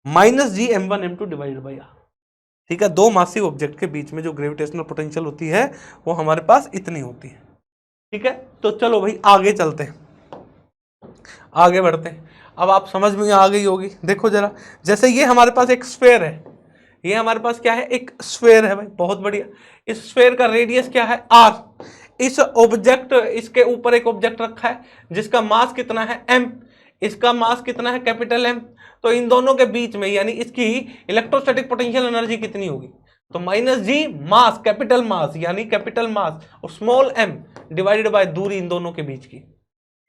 -G m1 m2 divided by R, ठीक है। दो मासिव ऑब्जेक्ट के बीच में जो ग्रेविटेशनल पोटेंशियल होती है वो हमारे पास इतनी होती है, ठीक है। तो चलो भाई आगे चलते हैं, आगे बढ़ते हैं। अब आप समझ में आ गई होगी, देखो जरा, जैसे ये हमारे पास एक स्फेयर है, ये हमारे पास क्या है, एक स्फेयर है भाई, बहुत बढ़िया। इस स्फेयर का रेडियस क्या है, R। इस ऑब्जेक्ट, इसके ऊपर एक ऑब्जेक्ट रखा है जिसका मास कितना है m, इसका मास कितना है कैपिटल M। तो इन दोनों के बीच में यानी इसकी इलेक्ट्रोस्टैटिक पोटेंशियल एनर्जी कितनी होगी, तो -G मास, कैपिटल मास यानी कैपिटल मास और स्मॉल m डिवाइडेड बाय दूरी इन दोनों के बीच की,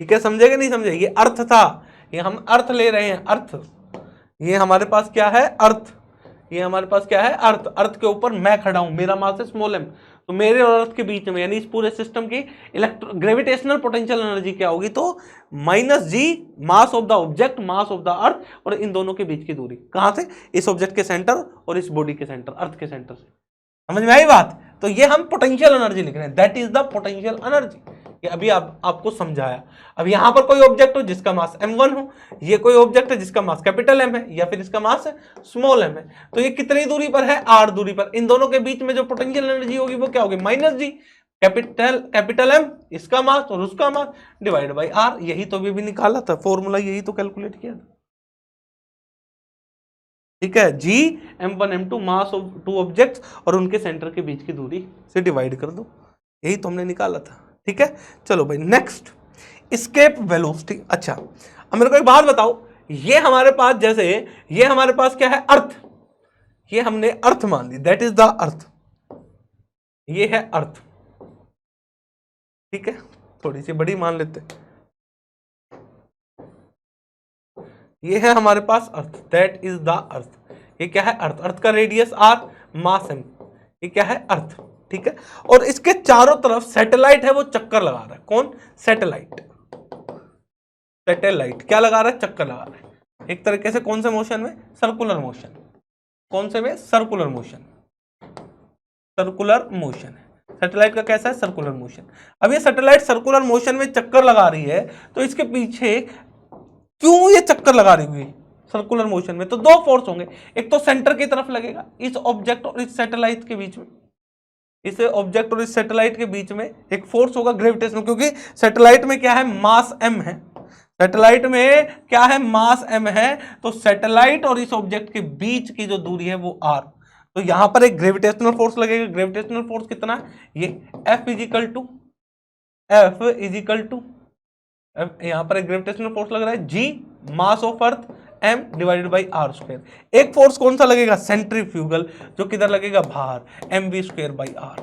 ठीक है। समझेगा नहीं समझे, ये अर्थ था, ये हम अर्थ ले रहे हैं, अर्थ, ये हमारे पास क्या है, अर्थ, ये हमारे पास क्या है, अर्थ, अर्थ के ऊपर मैं खड़ा हूं, मेरा मास है स्मॉल m, तो मेरे और अर्थ के बीच में यानी इस पूरे सिस्टम की ग्रेविटेशनल पोटेंशियल एनर्जी क्या होगी, तो -G mass of the object, mass of the अर्थ, और इन दोनों के बीच की दूरी, कहां से, इस ऑब्जेक्ट के सेंटर और इस बॉडी के सेंटर, अर्थ के सेंटर से, समझ में आई बात। तो ये हम पोटेंशियल एनर्जी लिख रहे हैं, that is the potential energy, ये अभी आपको समझाया। अब यहां पर कोई ऑब्जेक्ट हो जिसका मास m1 हो, ये कोई ऑब्जेक्ट है जिसका मास कैपिटल M है, या फिर इसका मास स्मॉल m है, तो ये कितनी दूरी पर है, R दूरी पर, इन दोनों के बीच में जो पोटेंशियल एनर्जी होगी वो क्या होगी, -G कैपिटल M, इसका मास और उसका मास डिवाइड बाई R। यही तो भी निकाला था फॉर्मूला, यही तो कैलकुलेट किया था, ठीक है। G m1 m2 mass of two objects और उनके सेंटर के बीच की दूरी से डिवाइड कर दो, यही तो हमने निकाला था, ठीक है। चलो भाई नेक्स्ट, एस्केप वेलोसिटी। अच्छा अब मेरे को एक बात बताओ, ये हमारे पास, जैसे ये हमारे पास क्या है, अर्थ, ये हमने अर्थ मान ली, दैट इज द अर्थ, ये है अर्थ, ठीक है, थोड़ी सी बड़ी मान लेते हैं, ये है हमारे पास अर्थ, दैट इज द अर्थ। ये क्या है? अर्थ। अर्थ का रेडियस आर, मास एम, ये क्या है? अर्थ, ठीक है। और इसके चारों तरफ सैटेलाइट है, वो चक्कर लगा रहा है। कौन? सैटेलाइट। सैटेलाइट क्या लगा रहा है? चक्कर लगा रहा है एक तरीके से। कौन से मोशन में? Circular motion. कौन से में? Circular motion. सर्कुलर मोशन है सैटेलाइट का, कैसा है? Circular motion. अब ये सैटेलाइट सर्कुलर मोशन में चक्कर लगा रही है, तो इसके पीछे क्यों ये चक्कर लगा रही हुई सर्कुलर मोशन में? तो दो फोर्स होंगे, एक तो सेंटर की तरफ लगेगा, इस ऑब्जेक्ट और इस सैटेलाइट के बीच में, इस ऑब्जेक्ट और इस सैटेलाइट के बीच में एक फोर्स होगा ग्रेविटेशनल, क्योंकि सैटेलाइट में क्या है? मास m है। सैटेलाइट में क्या है? मास m है। तो सैटेलाइट और इस ऑब्जेक्ट के बीच की जो दूरी है वो r, तो यहां पर एक ग्रेविटेशनल फोर्स लगेगा। ग्रेविटेशनल फोर्स कितना है? ये F इजिकल टू यहां पर एक ग्रेविटेशनल फोर्स लग रहा है G, mass of earth m divided by r square. एक फोर्स कौन सा लगेगा? सेंट्रीफ्यूगल, जो किधर लगेगा? बाहर, mv स्क्वायर बाई r,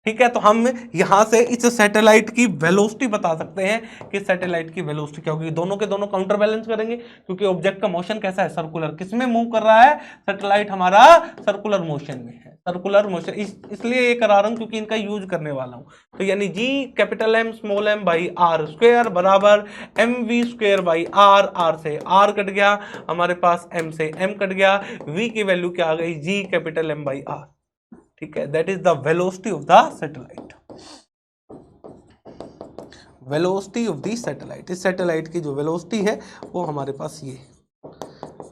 ठीक है। तो हम यहां से इस सैटेलाइट की वेलोसिटी बता सकते हैं कि सैटेलाइट की वेलोसिटी क्या होगी। दोनों के दोनों काउंटर बैलेंस करेंगे, क्योंकि ऑब्जेक्ट का मोशन कैसा है? सर्कुलर। किसमें मूव कर रहा है? सैटेलाइट हमारा सर्कुलर मोशन में है। सर्कुलर मोशन इसलिए ये करा रहा हूं क्योंकि इनका यूज करने वाला हूं। तो यानी G capital M small m by r square बराबर mv square by r. R से आर कट गया, हमारे पास m से m कट गया, v की वैल्यू क्या आ गई? G capital M by r, ठीक है। That is the velocity of the satellite. Velocity of the satellite, इस सैटेलाइट की जो वेलोसिटी है वो हमारे पास ये,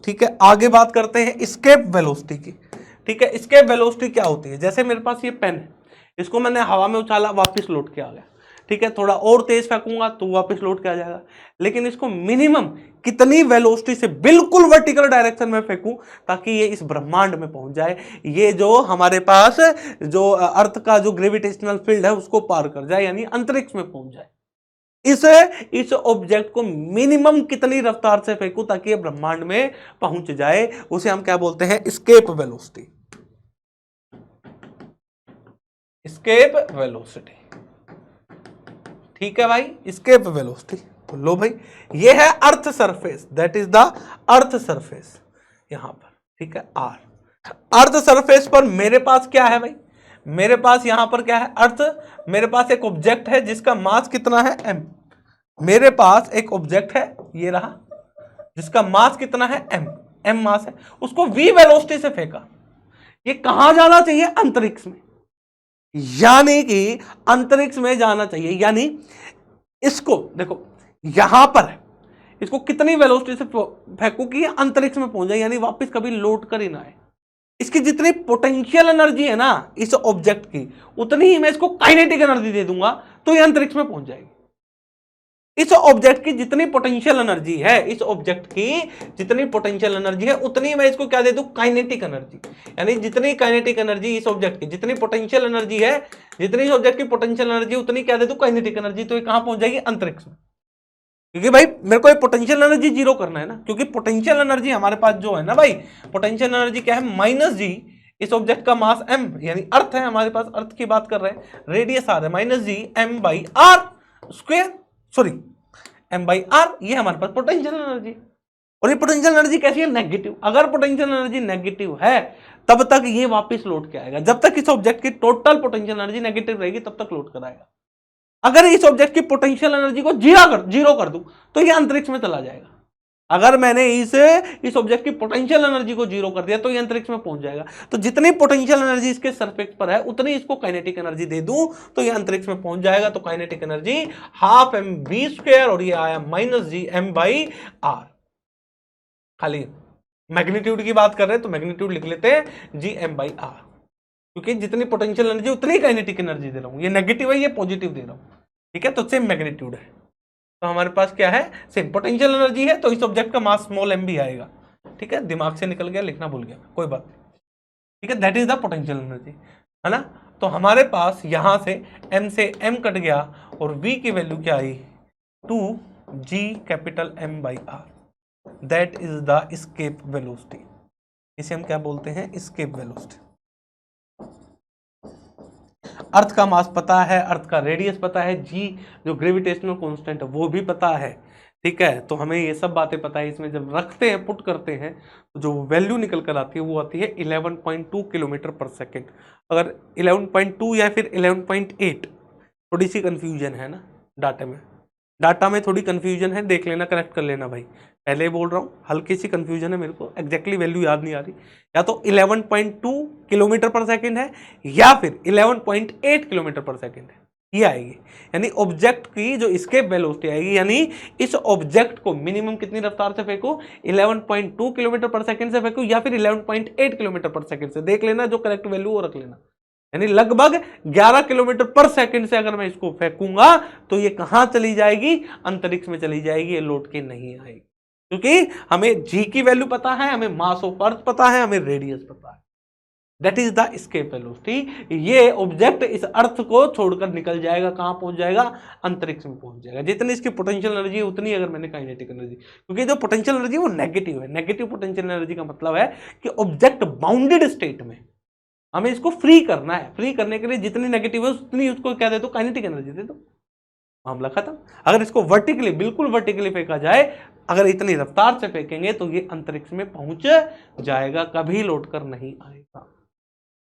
ठीक है। आगे बात करते हैं एस्केप वेलोसिटी की, ठीक है। एस्केप वेलोसिटी क्या होती है? जैसे मेरे पास ये पेन है, इसको मैंने हवा में उछाला, वापस लौट के आ गया, ठीक है। थोड़ा और तेज फेंकूंगा तो वापस लौट के आ जाएगा, लेकिन इसको मिनिमम कितनी वेलोसिटी से बिल्कुल वर्टिकल डायरेक्शन में फेंकूं ताकि ये इस ब्रह्मांड में पहुंच जाए? ये जो हमारे पास जो अर्थ का जो ग्रेविटेशनल फील्ड है उसको पार कर जाए, यानी अंतरिक्ष में पहुंच जाए। इस ऑब्जेक्ट को मिनिमम कितनी रफ्तार से फेंकूं ताकि ये ब्रह्मांड में पहुंच जाए? उसे हम क्या बोलते हैं? Escape velocity. एस्केप वेलोसिटी, ठीक है भाई, एस्केप वेलोसिटी। तो लो भाई, ये है earth surface, that is the earth surface यहां पर, ठीक है। आर अर्थ सरफेस पर मेरे पास क्या है भाई? मेरे पास यहां पर क्या है? अर्थ। मेरे पास एक ऑब्जेक्ट है जिसका मास कितना है? m। मेरे पास एक ऑब्जेक्ट है, ये रहा, जिसका मास कितना है? m मास है। उसको v वेलोसिटी से फेंका, ये कहां जाना चाहिए? अंतरिक्ष में, यानी कि अंतरिक्ष में जाना चाहिए। यानी इसको देखो, यहां पर है, इसको कितनी वेलोसिटी से फेंकू कि ये अंतरिक्ष में पहुंच जाए, यानी वापस कभी लौट कर ही ना आए। इसकी जितनी पोटेंशियल एनर्जी है ना इस ऑब्जेक्ट की, उतनी ही मैं इसको काइनेटिक एनर्जी दे दूंगा तो ये अंतरिक्ष में पहुंच जाएगी। इस ऑब्जेक्ट की जितनी पोटेंशियल एनर्जी है, इस ऑब्जेक्ट की जितनी पोटेंशियल एनर्जी है, उतनी मैं इसको क्या दे दूं? Kinetic energy. यानी जितनी काइनेटिक एनर्जी इस ऑब्जेक्ट की, जितनी पोटेंशियल एनर्जी है, जितनी इस ऑब्जेक्ट की पोटेंशियल एनर्जी, उतनी क्या दे दूं? Kinetic energy. तो ये कहां पहुंच जाएगी? अंतरिक्ष में। क्योंकि भाई मेरे को पोटेंशियल एनर्जी जीरो करना है ना, क्योंकि पोटेंशियल एनर्जी हमारे पास जो है ना भाई, पोटेंशियल एनर्जी क्या है? माइनस जी, इस ऑब्जेक्ट का मास m, यानी अर्थ है हमारे पास, अर्थ की बात कर रहे हैं, रेडियस आर है, minus G m by r square, sorry m by r, ये हमारे पास पोटेंशियल एनर्जी। और ये पोटेंशियल एनर्जी कैसी है? नेगेटिव। अगर पोटेंशियल एनर्जी नेगेटिव है तब तक ये वापस लौट के आएगा। जब तक इस ऑब्जेक्ट की टोटल पोटेंशियल एनर्जी नेगेटिव रहेगी तब तक लौट कर आएगा। अगर इस ऑब्जेक्ट की पोटेंशियल एनर्जी को जीरो कर दूं तो ये अंतरिक्ष में चला जाएगा। अगर मैंने इस ऑब्जेक्ट की पोटेंशियल एनर्जी को जीरो कर दिया तो ये अंतरिक्ष में पहुंच जाएगा। तो जितनी पोटेंशियल एनर्जी इसके सरफेस पर है उतनी इसको काइनेटिक एनर्जी दे दूं तो ये अंतरिक्ष में पहुंच जाएगा। तो kinetic energy half m v square, और ये आया minus G m by r. खाली मैग्नीट्यूड की बात कर रहे हैं तो मैग्नीट्यूड लिख लेते हैं जी m बाई आर, क्योंकि जितनी पोटेंशियल एनर्जी उतनी काइनेटिक एनर्जी दे रहा हूं। ये नेगेटिव है, ये पॉजिटिव दे रहा हूं, ठीक है। तो सेम मैग्नीट्यूड है। तो हमारे पास क्या है? सेम पोटेंशियल एनर्जी है, तो इस ऑब्जेक्ट का मास स्मॉल m भी आएगा, ठीक है। दिमाग से निकल गया, लिखना भूल गया, कोई बात नहीं, ठीक है। That is the potential energy, है ना। तो हमारे पास यहां से m से m कट गया और v की वैल्यू क्या आई? 2g capital M by r, that is the escape velocity. इसे हम क्या बोलते हैं, एस्केप वेलोसिटी। अर्थ का मास पता है, अर्थ का रेडियस पता है, जी जो ग्रेविटेशनल कांस्टेंट है वो भी पता है, ठीक है। तो हमें ये सब बातें पता है, इसमें जब रखते हैं, पुट करते हैं, तो जो वैल्यू निकल कर आती है वो आती है 11.2 किलोमीटर पर सेकेंड। अगर 11.2 या फिर 11.8, थोड़ी सी कंफ्यूजन है ना डाटा में थोड़ी कंफ्यूजन है, देख लेना, करेक्ट कर लेना भाई। पहले ही बोल रहा हूँ हल्की सी कंफ्यूजन है, मेरे को एग्जैक्टली वैल्यू याद नहीं आ रही। या तो 11.2 किलोमीटर पर सेकंड है या फिर 11.8 किलोमीटर पर सेकंड है, ये आएगी। यानी ऑब्जेक्ट की जो एस्केप वेलोसिटी आएगी, यानी इस ऑब्जेक्ट को मिनिमम कितनी रफ्तार से फेंको, 11.2 किलोमीटर पर सेकंड से फेंको या फिर 11.8 किलोमीटर पर सेकंड से। देख लेना, जो करेक्ट वैल्यू वो रख लेना। यानी लगभग 11 किलोमीटर पर सेकंड से अगर मैं इसको फेंकूंगा तो ये कहां चली जाएगी, अंतरिक्ष में चली जाएगी, ये लौट के नहीं आएगी। क्योंकि हमें जी की वैल्यू पता है, हमें मास ऑफ अर्थ पता है, हमें रेडियस पता है। That is the escape velocity. ये ऑब्जेक्ट इस अर्थ को छोड़कर निकल जाएगा, कहां पहुंच जाएगा, अंतरिक्ष में पहुंच जाएगा। जितनी इसकी पोटेंशियल एनर्जी है उतनी अगर मैंने काइनेटिक एनर्जी, क्योंकि जो पोटेंशियल एनर्जी वो नेगेटिव है। नेगेटिव पोटेंशियल एनर्जी का मतलब है कि ऑब्जेक्ट बाउंडेड स्टेट में, हमें इसको फ्री करना है। फ्री करने के लिए जितनी नेगेटिव है उतनी उसको क्या दे दो, काइनेटिक एनर्जी दे दो, मामला खत्म। अगर इसको वर्टिकली, बिल्कुल वर्टिकली फेंका जाए, अगर इतनी रफ्तार से फेंकेंगे तो ये अंतरिक्ष में पहुंच जाएगा, कभी लौटकर नहीं आएगा।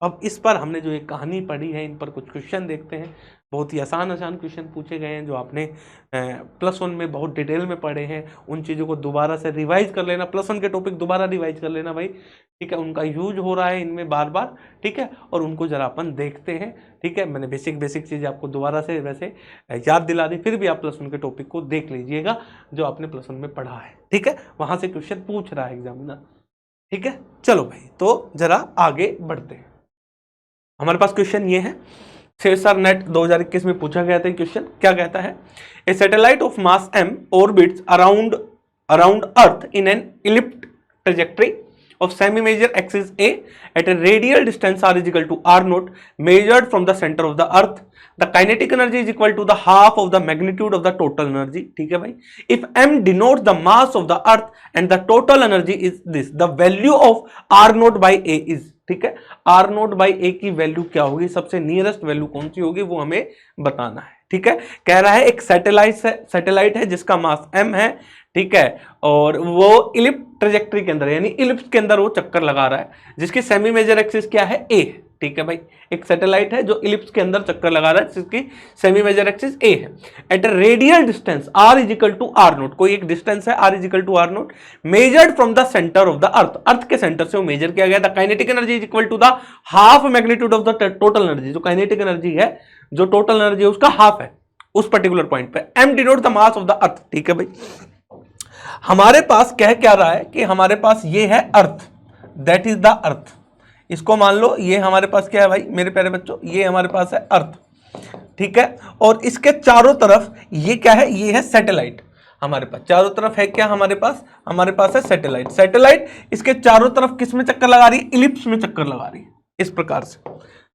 अब इस पर हमने जो एक कहानी पढ़ी है, इन पर कुछ क्वेश्चन देखते हैं। बहुत ही आसान क्वेश्चन पूछे गए हैं जो आपने +1 में बहुत डिटेल में पढ़े हैं। उन चीज़ों को दोबारा से रिवाइज कर लेना, +1 के टॉपिक दोबारा रिवाइज कर लेना भाई, ठीक है। उनका यूज हो रहा है इनमें बार बार, ठीक है, और उनको जरा अपन देखते हैं, ठीक है। मैंने बेसिक चीज़ें आपको दोबारा से वैसे याद दिला दी, फिर भी आप +1 के टॉपिक को देख लीजिएगा जो आपने +1 में पढ़ा है, ठीक है। वहाँ से क्वेश्चन पूछ रहा है एग्जामिनर, ठीक है। चलो भाई, तो जरा आगे बढ़ते हैं। हमारे पास क्वेश्चन ये है, सेसार नेट 2021 में पूछा गया था क्वेश्चन। क्या कहता है, a satellite of mass m orbits around earth in an elliptic trajectory of semi-major axis A at a radial distance r is equal to r naught measured from the center of the earth. The kinetic energy is equal to the half of the magnitude of the total energy. ठीक है भाई। If m denotes the mass of the earth and the total energy is this, the value of r naught by A is, ठीक है, r naught by A की value क्या होगी, सबसे nearest value कौन सी होगी वो हमें बताना है, ठीक है। कह रहा है एक सैटेलाइट है जिसका मास m है, ठीक है, और वो इलिप्स ट्रेजेक्टरी के अंदर, यानी इलिप्स के अंदर वो चक्कर लगा रहा है, जिसकी सेमी मेजर एक्सिस क्या है, ए, ठीक है भाई। एक सैटेलाइट है जो इलिप्स के अंदर चक्कर लगा रहा है, जिसकी सेमी मेजर एक्सिस ए है, at a radial distance r is equal to r naught, कोई एक डिस्टेंस है r is equal to r naught, measured from the centre of the earth के सेंटर से वो मेजर किया गया। The kinetic energy is equal to the half magnitude of the total energy, जो kinetic energy है, जो total energy है उसका हाफ है उस पर्टिकुलर पॉइंट पे। m denote the mass of the अर्थ, ठीक है भाई। हमारे पास क्या रहा है कि हमारे पास ये है अर्थ, दैट इज द अर्थ। इसको मान लो ये हमारे पास क्या है भाई मेरे प्यारे बच्चों, ये हमारे पास है अर्थ, ठीक है। और इसके चारों तरफ ये क्या है, ये है सैटेलाइट। हमारे पास चारों तरफ है क्या, हमारे पास है सैटेलाइट। सैटेलाइट इसके चारों तरफ किस में चक्कर लगा रही है, इलिप्स में चक्कर लगा रही है। इस प्रकार से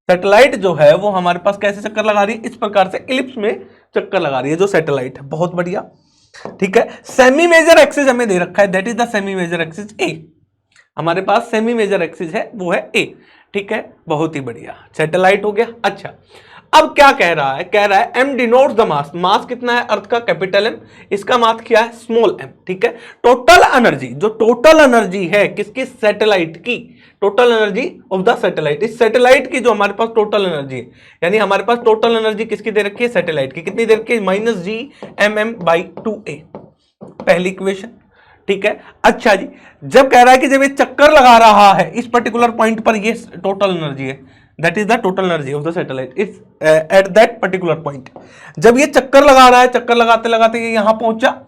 सैटेलाइट जो है वो हमारे पास कैसे चक्कर लगा रही है, इस प्रकार से इलिप्स में चक्कर लगा रही है जो सैटेलाइट है। बहुत बढ़िया, ठीक है। सेमी मेजर एक्सिस हमें दे रखा है, that is the semi major axis a. हमारे पास सेमी मेजर एक्सिस है वो है ए, ठीक है। बहुत ही बढ़िया, सैटेलाइट हो गया। अच्छा, अब क्या कह रहा है, कह रहा है m डिनोट्स द मास। मास कितना है अर्थ का, कैपिटल M, इसका मास क्या है, स्मॉल m, ठीक है। टोटल एनर्जी, जो टोटल एनर्जी है किसकी, सैटेलाइट की, total energy of the satellite, इस सैटेलाइट की जो हमारे पास टोटल एनर्जी है, यानी हमारे पास टोटल एनर्जी किसकी दे रखी है, सैटेलाइट की, कितनी दे रखी है, -Gmm/2a, पहली इक्वेशन, ठीक है। अच्छा जी, जब कह रहा है कि जब ये चक्कर लगा रहा है इस पर्टिकुलर पॉइंट पर, ये टोटल एनर्जी है, that is the total energy of the satellite it's at that particular point. जब ये चक्कर लगा रहा है, चक्कर लगाते लगाते ये यहां पहुंचा,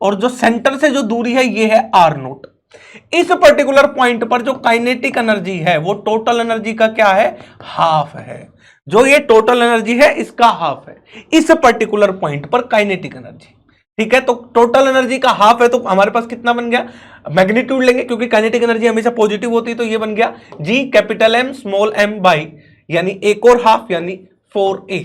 और जो सेंटर से जो दूरी है ये है r नोट। इस पर्टिकुलर पॉइंट पर जो काइनेटिक एनर्जी है वो टोटल एनर्जी का क्या है, हाफ है। जो ये टोटल एनर्जी है इसका हाफ है इस पर्टिकुलर पॉइंट पर काइनेटिक एनर्जी, ठीक है। तो टोटल एनर्जी का हाफ है, तो हमारे पास कितना बन गया, मैग्नीट्यूड लेंगे क्योंकि काइनेटिक एनर्जी हमेशा पॉजिटिव होती है, तो ये बन गया G capital M small m by, यानी एक और हाफ यानी 4a।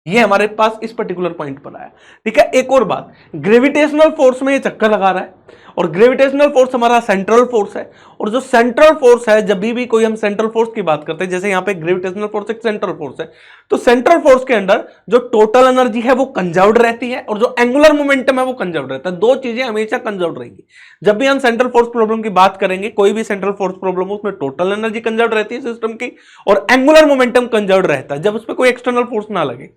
ये हमारे पास इस पर्टिकुलर पॉइंट पर आया, ठीक है। एक और बात, ग्रेविटेशनल फोर्स में ये चक्कर लगा रहा है, और ग्रेविटेशनल फोर्स हमारा सेंट्रल फोर्स है। और जो सेंट्रल फोर्स है, जब भी कोई हम सेंट्रल फोर्स की बात करते हैं, जैसे यहाँ पे ग्रेविटेशनल फोर्स एक सेंट्रल फोर्स है, तो सेंट्रल फोर्स के अंदर जो टोटल एनर्जी है वो कंजर्व्ड रहती है और जो एंगुलर मोमेंटम है वो कंजर्व्ड रहता है। दो चीजें हमेशा कंजर्व्ड रहेंगी। जब भी हम सेंट्रल फोर्स प्रॉब्लम की बात करेंगे, कोई भी सेंट्रल फोर्स प्रॉब्लम उसमें टोटल एनर्जी कंजर्व्ड रहती है सिस्टम की और एंगुलर मोमेंटम कंजर्व्ड रहता है, जब उस पर कोई एक्सटर्नल फोर्स ना लगे।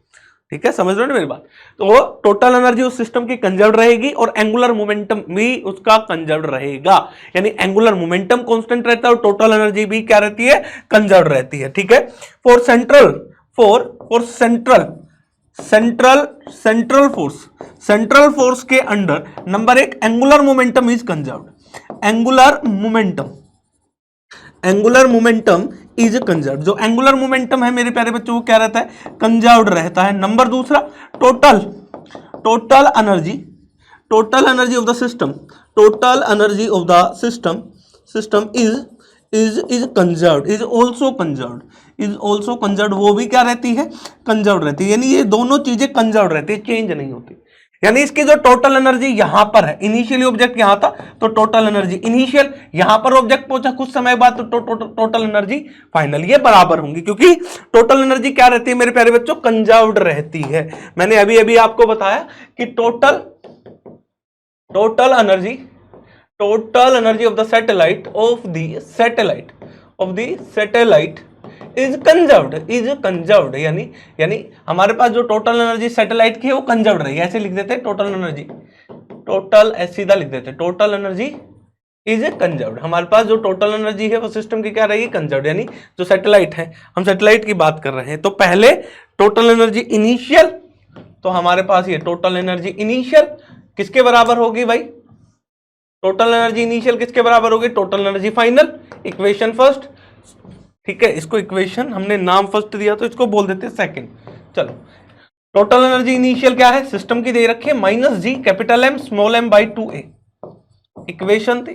ठीक है, समझ रहे हो ना मेरी बात? तो टोटल एनर्जी उस सिस्टम की कंजर्व्ड रहेगी और एंगुलर मोमेंटम भी उसका कंजर्व्ड रहेगा, यानी एंगुलर मोमेंटम कांस्टेंट रहता है और टोटल एनर्जी भी क्या रहती है? कंजर्व्ड रहती है। ठीक है, फॉर सेंट्रल फोर्स के अंडर नंबर एक, angular momentum is conserved. Angular momentum is conserved. जो एंगुलर मोमेंटम है मेरे प्यारे बच्चों, वो क्या रहता है? कंजर्व्ड रहता है। नंबर दूसरा, total energy of the system is conserved, is also conserved. वो भी क्या रहती है? कंजर्व्ड रहती है। यानी ये दोनों चीजें कंजर्व्ड रहती है, चेंज नहीं होती। यानी इसकी जो टोटल एनर्जी यहां पर है, इनिशियली ऑब्जेक्ट यहां था तो टोटल एनर्जी इनिशियल, यहां पर ऑब्जेक्ट पहुंचा कुछ समय बाद तो टोटल एनर्जी फाइनल, ये बराबर होंगी, क्योंकि टोटल एनर्जी क्या रहती है मेरे प्यारे बच्चों? कंजर्व्ड रहती है। मैंने अभी आपको बताया कि total energy of the satellite is conserved. यानी हमारे पास जो टोटल एनर्जी सैटेलाइट की है वो कंजर्व्ड रही है। ऐसे लिख देते हैं टोटल एनर्जी, सीधा लिख देते हैं टोटल एनर्जी इज कंजर्व्ड। हमारे पास जो टोटल एनर्जी है वो सिस्टम की क्या रहेगी? कंजर्व्ड। यानी जो सैटेलाइट है, हम सैटेलाइट की बात कर रहे हैं, तो पहले टोटल एनर्जी इनिशियल, तो हमारे पास ये टोटल एनर्जी इनिशियल किसके बराबर होगी भाई? टोटल एनर्जी इनिशियल किसके बराबर होगी? Total energy final. Equation first, ठीक है, इसको इक्वेशन हमने नाम फर्स्ट दिया तो इसको बोल देते हैं सेकंड। चलो, टोटल एनर्जी इनिशियल क्या है? सिस्टम की दे रखी है -G(M)(m)/2a, इक्वेशन थी।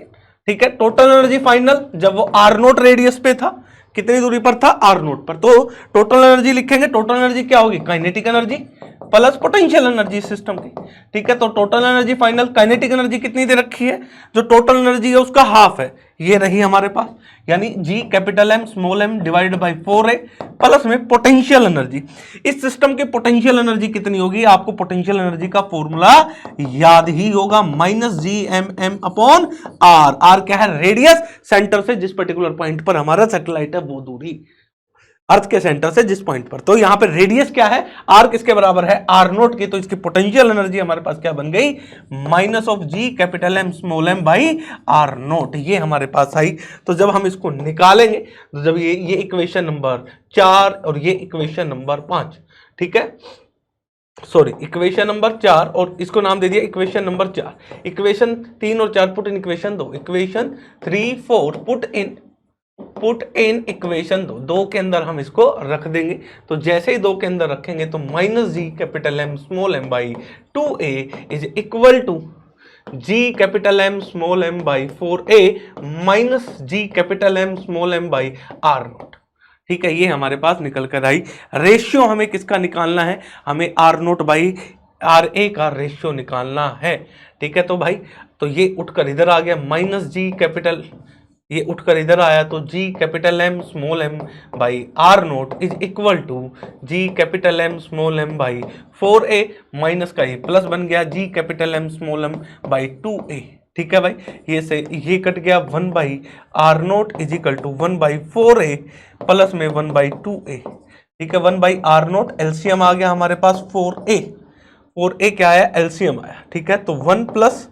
ठीक है, टोटल एनर्जी फाइनल जब वो r0 रेडियस पे था, कितनी दूरी पर था? r0 पर, तो टोटल एनर्जी लिखेंगे। टोटल एनर्जी क्या होगी? Kinetic energy plus potential energy system की। ठीक है, तो total energy final, kinetic energy कितनी दे रखी है? जो टोटल एनर्जी है उसका हाफ है, ये रही हमारे पास, यानी G(M)(m) divided by 4a plus में पोटेंशियल एनर्जी। इस सिस्टम की पोटेंशियल एनर्जी कितनी होगी? आपको पोटेंशियल एनर्जी का फॉर्मूला याद ही होगा, -Gmm/r। r क्या है? रेडियस, सेंटर से जिस पर्टिकुलर पॉइंट पर हमारा सैटेलाइट है वो दूरी, अर्थ के सेंटर से जिस पॉइंट पर। तो यहां पर रेडियस क्या है? r किसके बराबर है? r0 की। तो इसकी पोटेंशियल एनर्जी हमारे पास क्या बन गई? -G(M)(m)/r0, ये हमारे पास आई। तो जब हम इसको निकालेंगे, तो जब ये इक्वेशन नंबर 4 और ये इक्वेशन नंबर 5, ठीक है, सॉरी, इक्वेशन नंबर 4 और इसको नाम दे दिया इक्वेशन नंबर 4, इक्वेशन 3 और 4 put in equation 2, equation 3 4 put in equation 2 के अंदर हम इसको रख देंगे। तो जैसे ही 2 के अंदर रखेंगे तो -G(M)(m)/2a is equal to G(M)(m)/4a minus G(M)(m)/r0। ठीक है, ये हमारे पास निकल कर आई। रेशियो हमें किसका निकालना है? हमें r0/ra का रेशियो निकालना है। ठीक है, तो भाई, तो ये उठकर इधर आ गया -G, ये उठकर इधर आया तो G(M)(m)/r0 is equal to G(M)(m)/4a minus का ये प्लस बन गया G(M)(m)/2a। ठीक है भाई, ये कट गया 1/r0 is equal to 1/4a plus में 1/2a। ठीक है, 1/r0 एलसीएम आ गया हमारे पास 4a क्या आया? एलसीएम आया। ठीक है, तो 1 +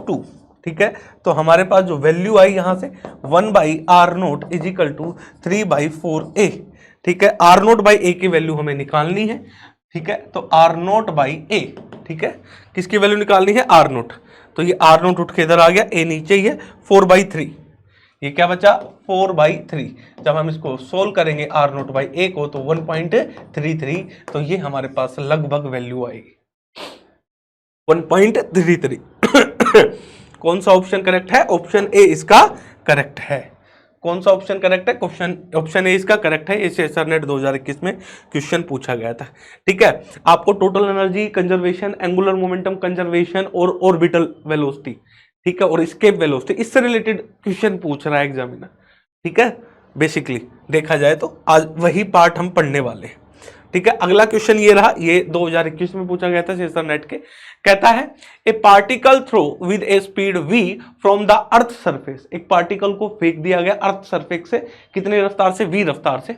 2। ठीक है, तो हमारे पास जो वैल्यू आई यहां से 1/r0 is equal to 3/4a। ठीक है, r0/a की वैल्यू हमें निकालनी है। ठीक है, तो r0/a, ठीक है, किसकी वैल्यू निकालनी है? r0। तो ये r0 उठ के इधर आ गया, a नीचे ही है, 4/3, ये क्या बचा? 4/3। जब हम इसको सोल्व करेंगे r0/a को तो 1.33, तो ये हमारे पास लगभग वैल्यू आएगी 1.33। कौन सा ऑप्शन करेक्ट है? ऑप्शन ए इसका करेक्ट है। कौन सा ऑप्शन करेक्ट है? क्वेश्चन ऑप्शन ए इसका करेक्ट है। इसे सरनेट 2021 में क्वेश्चन पूछा गया था। ठीक है, आपको total energy conservation, angular momentum conservation और ऑर्बिटल वेलोसिटी, ठीक है, और एस्केप वेलोसिटी, इससे रिलेटेड क्वेश्चन पूछ रहा है एग्जामिनर। ठीक है, बेसिकली देखा जाए तो आज वही पार्ट हम पढ़ने वाले हैं। ठीक है, अगला क्वेश्चन ये रहा, ये 2021 में पूछा गया था सेशन नेट के। कहता है a particle throw with a speed v from the earth surface, एक पार्टिकल को फेंक दिया गया अर्थ सरफेस से, कितनी रफ्तार से? v रफ्तार से।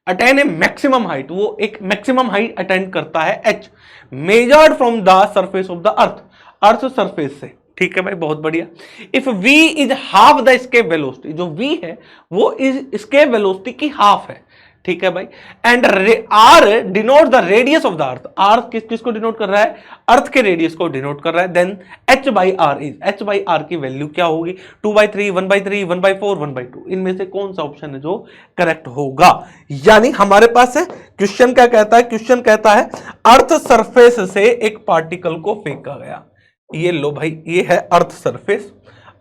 अटेन ए मैक्सिमम हाइट, वो एक मैक्सिमम हाइट अटेंड करता है h, measured from the surface of the earth, earth surface से। ठीक है भाई, बहुत बढ़िया। If v is half the escape velocity, जो v है वो इज एस्केप वेलोसिटी की हाफ है। ठीक है भाई, and r denote the radius of the earth, r किसको डिनोट कर रहा है? अर्थ के रेडियस को डिनोट कर रहा है। Then h by r is, h by r की वैल्यू क्या होगी? 2/3, 1/3, 1/4, 1/2, इनमें से कौन सा ऑप्शन है जो करेक्ट होगा? यानी हमारे पास है क्वेश्चन क्या कहता है? क्वेश्चन कहता है अर्थ सरफेस से एक पार्टिकल को फेंका गया। ये लो भाई, ये है अर्थ सरफेस,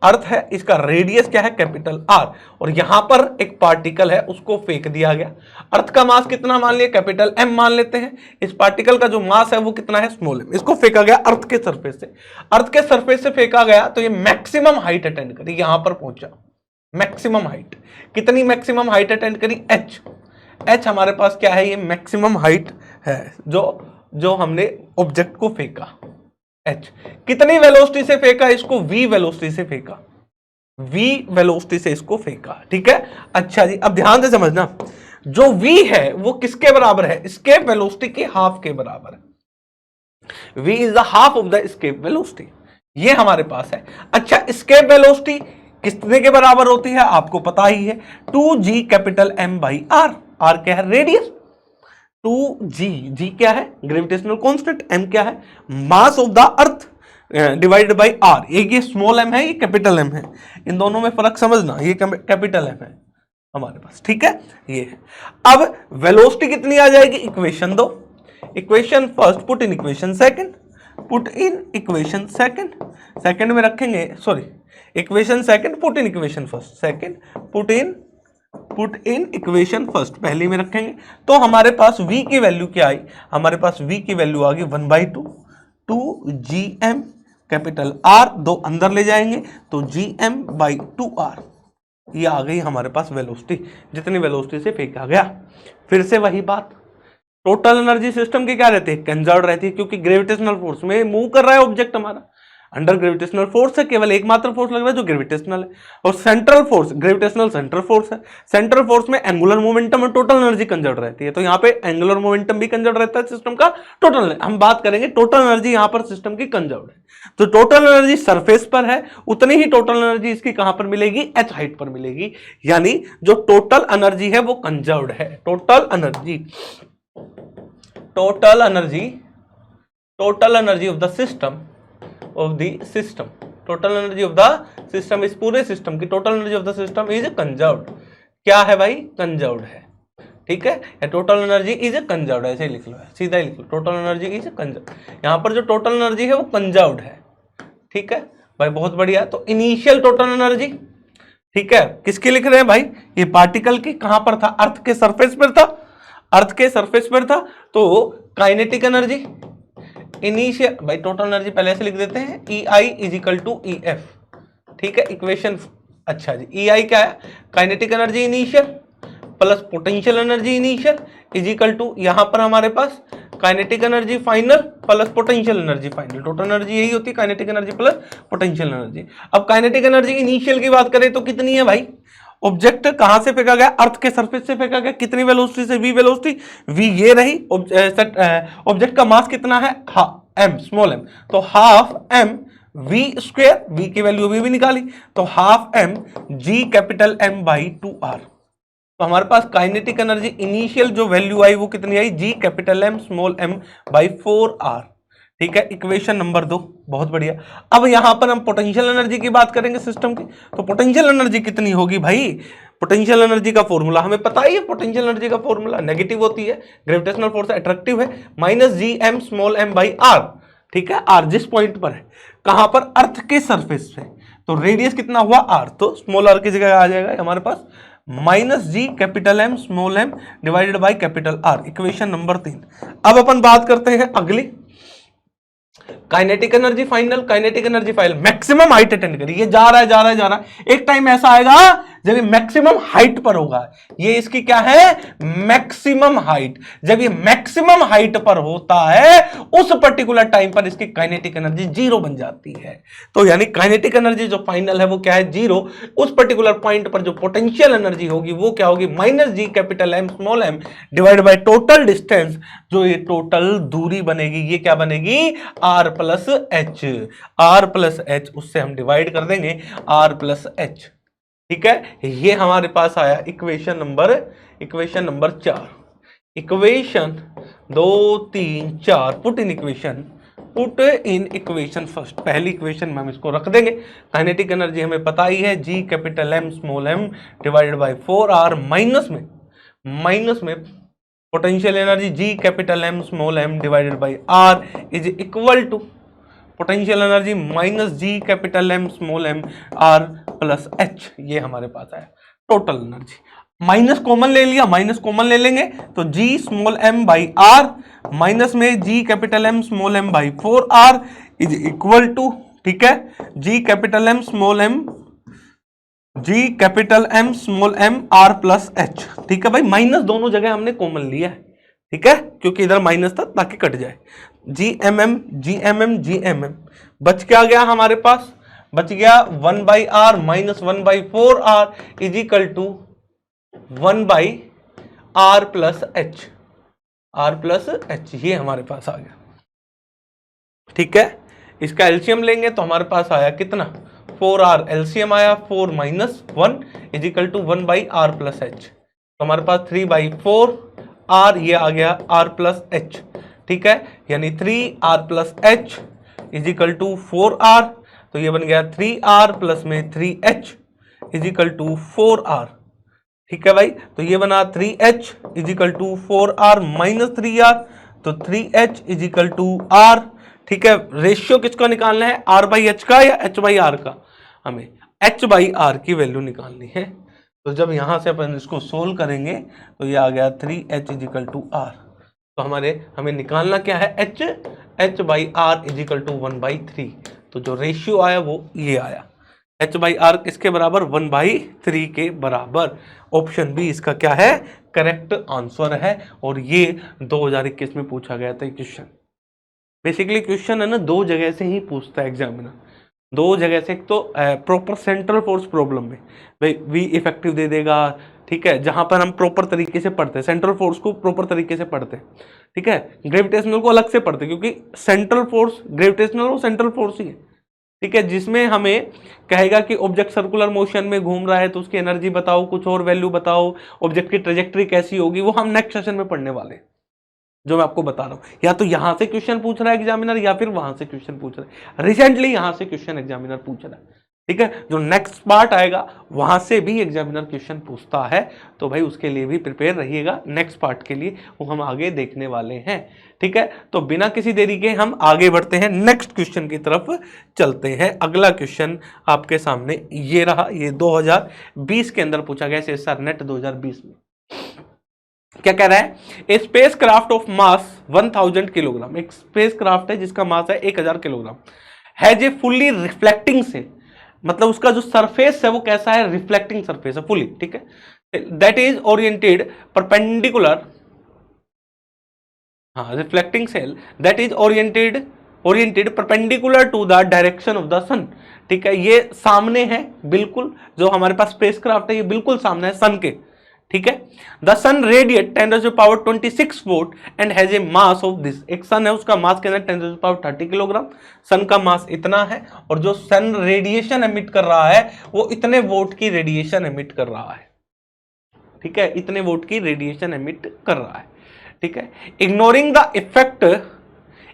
अर्थ है, इसका रेडियस क्या है? कैपिटल आर, और यहां पर एक पार्टिकल है उसको फेंक दिया गया। अर्थ का मास कितना मान लिया? कैपिटल एम मान लेते हैं। इस पार्टिकल का जो मास है वो कितना है? Small m. इसको फेंका गया अर्थ के सरफेस से, अर्थ के सरफेस से फेंका गया तो ये मैक्सिमम हाइट अटेंड करी, यहां पर पहुंचा। मैक्सिमम हाइट कितनी? मैक्सिमम हाइट अटेंड करी एच, एच हमारे पास क्या है? ये मैक्सिमम हाइट है जो हमने ऑब्जेक्ट को फेंका। h कितनी वेलोसिटी से फेंका? इसको v वेलोसिटी से फेंका, v वेलोसिटी से इसको फेंका। ठीक है, अच्छा जी, अब ध्यान से समझना, जो v है वो किसके बराबर है? एस्केप वेलोसिटी के हाफ के बराबर है। v is the half of the escape velocity, ये हमारे पास है। अच्छा, एस्केप वेलोसिटी कितने के बराबर होती है? आपको पता ही है, 2g capital m by r, r क्या है? रेडियस। 2g, g क्या है? ग्रेविटेशनल कांस्टेंट, m क्या है? Mass of the earth divided by r। ये स्मॉल m है, ये कैपिटल m है, इन दोनों में फर्क समझना, ये कैपिटल m है हमारे पास। ठीक है, ये है। अब वेलोसिटी कितनी आ जाएगी? इक्वेशन दो, equation first put in equation second, put in equation second, second में रखेंगे, sorry, equation second put in equation first, second put in equation first, पहली में रखेंगे तो हमारे पास v की वैल्यू क्या आई? हमारे पास v की वैल्यू आ गई 1/2, 2gm कैपिटल R, दो अंदर ले जाएंगे तो gm/2r, ये आ गई हमारे पास वेलोसिटी, जितनी वेलोसिटी से फेंका गया। फिर से वही बात, टोटल एनर्जी सिस्टम की क्या रहती है? कंजर्व रहती है, क्योंकि ग्रेविटेशनल फोर्स में मूव कर रहा है ऑब्जेक्ट हमारा, अंडर ग्रेविटेशनल फोर्स है, केवल एकमात्र फोर्स लग रहा है जो ग्रेविटेशनल है, और central force gravitational central force है। सेंट्रल फोर्स में एंगुलर मोमेंटम और टोटल एनर्जी कंजर्व रहती है, तो यहाँ पे एंगुलर मोमेंटम भी कंजर्व रहता है सिस्टम का, टोटल हम बात करेंगे टोटल एनर्जी यहाँ पर सिस्टम की कंजर्व है। तो टोटल एनर्जी सरफेस पर है, उतनी ही टोटल एनर्जी इसकी कहां पर मिलेगी? एच हाइट पर मिलेगी, यानी जो टोटल एनर्जी है वो कंजर्व्ड है। Total energy of the system, total energy of the system, इस पूरे सिस्टम की total energy of the system is conserved. क्या है भाई? कंजर्व्ड है। ठीक है, टोटल एनर्जी इज कंजर्व्ड, ऐसे ही लिख लो, सीधा ही लिख लो, टोटल एनर्जी इज कंजर्व्ड। यहां पर जो टोटल एनर्जी है वो कंजर्व्ड है। ठीक है भाई, बहुत बढ़िया। तो इनिशियल टोटल एनर्जी, ठीक है, किसकी लिख रहे हैं भाई? ये पार्टिकल की, कहां पर था? अर्थ के सरफेस पर था, अर्थ के सरफेस पर था, तो काइनेटिक एनर्जी इनिशियल, भाई टोटल एनर्जी पहले से लिख देते हैं, EI is equal to EF। ठीक है, इक्वेशन, अच्छा जी, EI क्या है? Kinetic energy initial plus potential energy initial is equal to, यहां पर हमारे पास kinetic energy final plus potential energy final, total energy यही होती है, kinetic energy plus potential energy. अब काइनेटिक एनर्जी इनिशियल की बात करें तो कितनी है भाई? ऑब्जेक्ट कहां से फेंका गया? अर्थ के सरफेस से फेंका गया, कितनी वेलोसिटी से? v वेलोसिटी, v ये रही। ऑब्जेक्ट का मास कितना है? m, स्मॉल m, तो half m v square, v की वैल्यू भी निकाली, तो half m g capital m by 2r। तो हमारे पास काइनेटिक एनर्जी इनिशियल जो वैल्यू आई वो कितनी आई? g capital m small m by 4r। ठीक है, इक्वेशन नंबर 2, बहुत बढ़िया। अब यहां पर हम पोटेंशियल एनर्जी की बात करेंगे सिस्टम की, तो पोटेंशियल एनर्जी कितनी होगी भाई? पोटेंशियल एनर्जी का फॉर्मूला हमें पता ही है, पोटेंशियल एनर्जी का फॉर्मूला नेगेटिव होती है, ग्रेविटेशनल फोर्स अट्रैक्टिव है, minus gm small m by r। ठीक है, r जिस पॉइंट पर है, कहां पर? अर्थ के सरफेस पे, तो रेडियस कितना हुआ r, तो स्मॉल r की जगह आ जाएगा हमारे पास minus G capital M small m divided by capital R, equation number 3। अब अपन बात करते हैं अगली, kinetic energy final, kinetic energy final maximum height attend करी, ये जा रहा है जा रहा है जा रहा है, एक टाइम ऐसा आएगा जब ये मैक्सिमम हाइट पर होगा, ये इसकी क्या है मैक्सिमम हाइट, जब ये मैक्सिमम हाइट पर होता है उस पर्टिकुलर टाइम पर इसकी काइनेटिक एनर्जी जीरो बन जाती है। तो यानी काइनेटिक एनर्जी जो फाइनल है वो क्या है जीरो, उस पर्टिकुलर पॉइंट पर जो पोटेंशियल एनर्जी होगी वो क्या होगी minus G capital M small m divide by total distance, जो ये टोटल दूरी बनेगी ये क्या बनेगी r plus h, r plus h उससे हम डिवाइड कर देंगे आर प्लस एच, ठीक है। ये हमारे पास आया equation number 4, equation 2 3 4 put in equation first, पहली इक्वेशन में हम इसको रख देंगे, काइनेटिक एनर्जी हमें पता ही है G capital M small m divided by 4r, minus में potential energy G capital M small m divided by R is equal to potential energy minus G capital M small m R plus h, ये हमारे पास आया total energy. Minus common ले लिया, minus common ले लेंगे तो G small m by are minus में G capital M small m by 4r is equal to, ठीक है, G capital M small m R plus h, ठीक है भाई। माइनस दोनों जगह हमने कॉमन लिया है, ठीक है, क्योंकि इधर माइनस था ताकि कट जाए, जी एम एम बच क्या गया हमारे पास, बच गया 1 by are minus 1 by 4r is equal to 1 by r plus h, ये हमारे पास आ गया, ठीक है। इसका एलसीएम लेंगे तो हमारे पास आया कितना 4r, एलसीएम आया 4 minus 1 is equal to 1 by r plus h, तो हमारे पास 3 बाई 4r, ये आ गया r प्लस एच, ठीक है, यानी 3r plus h is equal to 4r, तो ये बन गया 3r प्लस में 3h is equal to 4r, ठीक है भाई। तो ये बना 3h is equal to 4r minus 3r, तो 3h is equal to r, ठीक है। रेशियो किसका निकालना है r बाई एच का या h बाई आर का, हमें h बाई आर की वैल्यू निकालनी है। तो जब यहां से अपन इसको सोल्व करेंगे तो ये आ गया 3h is equal to r, तो हमें निकालना क्या है h by r is equal to 1/3, तो जो रेशियो आया वो ये आया, h बाई आर किसके बराबर 1/3 के बराबर। ऑप्शन बी इसका क्या है करेक्ट आंसर है, और ये 2021 में पूछा गया था क्वेश्चन। बेसिकली क्वेश्चन है ना दो जगह से ही पूछता है एग्जामिनर, दो जगह से, एक तो प्रॉपर सेंट्रल फोर्स प्रॉब्लम में भाई वी इफेक्टिव दे देगा, ठीक है, जहां पर हम प्रॉपर तरीके से पढ़ते हैं, सेंट्रल फोर्स को प्रॉपर तरीके से पढ़ते हैं, ठीक है, ग्रेविटेशनल को अलग से पढ़ते हैं, क्योंकि सेंट्रल फोर्स ग्रेविटेशनल वो सेंट्रल फोर्स ही है, ठीक है, जिसमें हमें कहेगा कि ऑब्जेक्ट सर्कुलर मोशन में घूम रहा है तो उसकी एनर्जी बताओ, कुछ और वैल्यू बताओ, ऑब्जेक्ट की ट्रेजेक्टरी कैसी होगी, वो हम नेक्स्ट सेशन में पढ़ने वाले हैं, जो मैं आपको बता रहा हूं। या तो यहां से क्वेश्चन पूछ रहा है एग्जामिनर या फिर वहां से क्वेश्चन पूछ रहा है, रिसेंटली यहां से क्वेश्चन एग्जामिनर पूछ रहा है, ठीक है। जो नेक्स्ट पार्ट आएगा वहां से भी एग्जामिनर क्वेश्चन पूछता है, तो भाई उसके लिए भी प्रिपेयर रहिएगा, नेक्स्ट पार्ट के लिए वो हम आगे देखने वाले हैं, ठीक है। तो बिना किसी देरी के हम आगे बढ़ते हैं, नेक्स्ट क्वेश्चन की तरफ चलते हैं। अगला क्वेश्चन आपके सामने ये रहा, ये 2020 के अंदर पूछा गया CSIR नेट 2020 में। क्या कह रहा है, a spacecraft of mass 1000 kilogram, एक स्पेस क्राफ्ट है जिसका मास है 1000 kilogram, has a fully reflecting sail, मतलब उसका जो सरफेस है वो कैसा है रिफ्लेक्टिंग सरफेस है फुली, ठीक है, दैट इज ओरिएंटेड परपेंडिकुलर, हाँ reflecting sail that is oriented perpendicular to the direction of the sun, ठीक है, ये सामने है बिल्कुल, जो हमारे पास स्पेसक्राफ्ट है ये बिल्कुल सामने है सन के, ठीक है। The sun radiate 10⁻26 volt and has a mass of this, एक सन है उसका मास कितना 10⁻30 किलोग्राम, सन का मास इतना है, और जो सन रेडिएशन एमिट कर रहा है वो इतने वोल्ट की रेडिएशन एमिट कर रहा है, ठीक है, इतने वोल्ट की रेडिएशन एमिट कर रहा है, ठीक है। Ignoring the effect,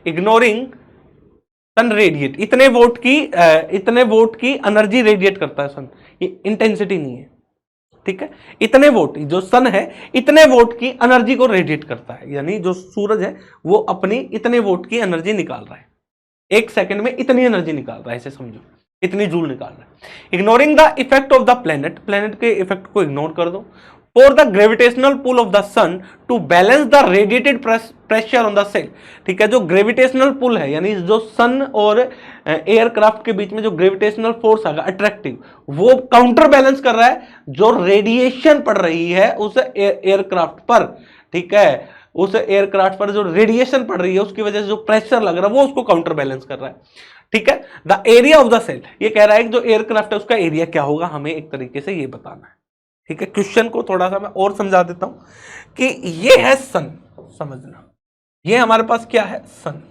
ignoring sun radiate, इतने वोल्ट की एनर्जी रेडिएट करता है सन, ये इंटेंसिटी नहीं है, ठीक है, इतने वोल्ट जो सन है इतने वोल्ट की एनर्जी को रेडिएट करता है, यानी जो सूरज है वो अपनी इतने वोल्ट की एनर्जी निकाल रहा है, एक सेकंड में इतनी एनर्जी निकाल रहा है, ऐसे समझो, इतनी जूल निकाल रहा है। Ignoring the effect of the planet, planet के इफेक्ट को इग्नोर कर दो। For the gravitational pull of the sun to balance the radiated pressure on the sail, ठीक है, जो ग्रेविटेशनल पुल है यानी जो सन और एयरक्राफ्ट के बीच में जो ग्रेविटेशनल फोर्स आएगा अट्रैक्टिव, वो काउंटर बैलेंस कर रहा है जो रेडिएशन पड़ रही है उस एयरक्राफ्ट पर, ठीक है, उस एयरक्राफ्ट पर जो रेडिएशन पड़ रही है उसकी वजह से जो प्रेशर लग रहा है वो उसको काउंटर बैलेंस कर रहा है, ठीक है। The area of the sail, ये कह रहा है कि जो एयरक्राफ्ट है उसका एरिया क्या होगा, हमें एक तरीके से ये बताना है, ठीक है। क्वेश्चन को थोड़ा सा मैं और समझा देता हूं कि ये है सन, समझना, ये हमारे पास क्या है, सन,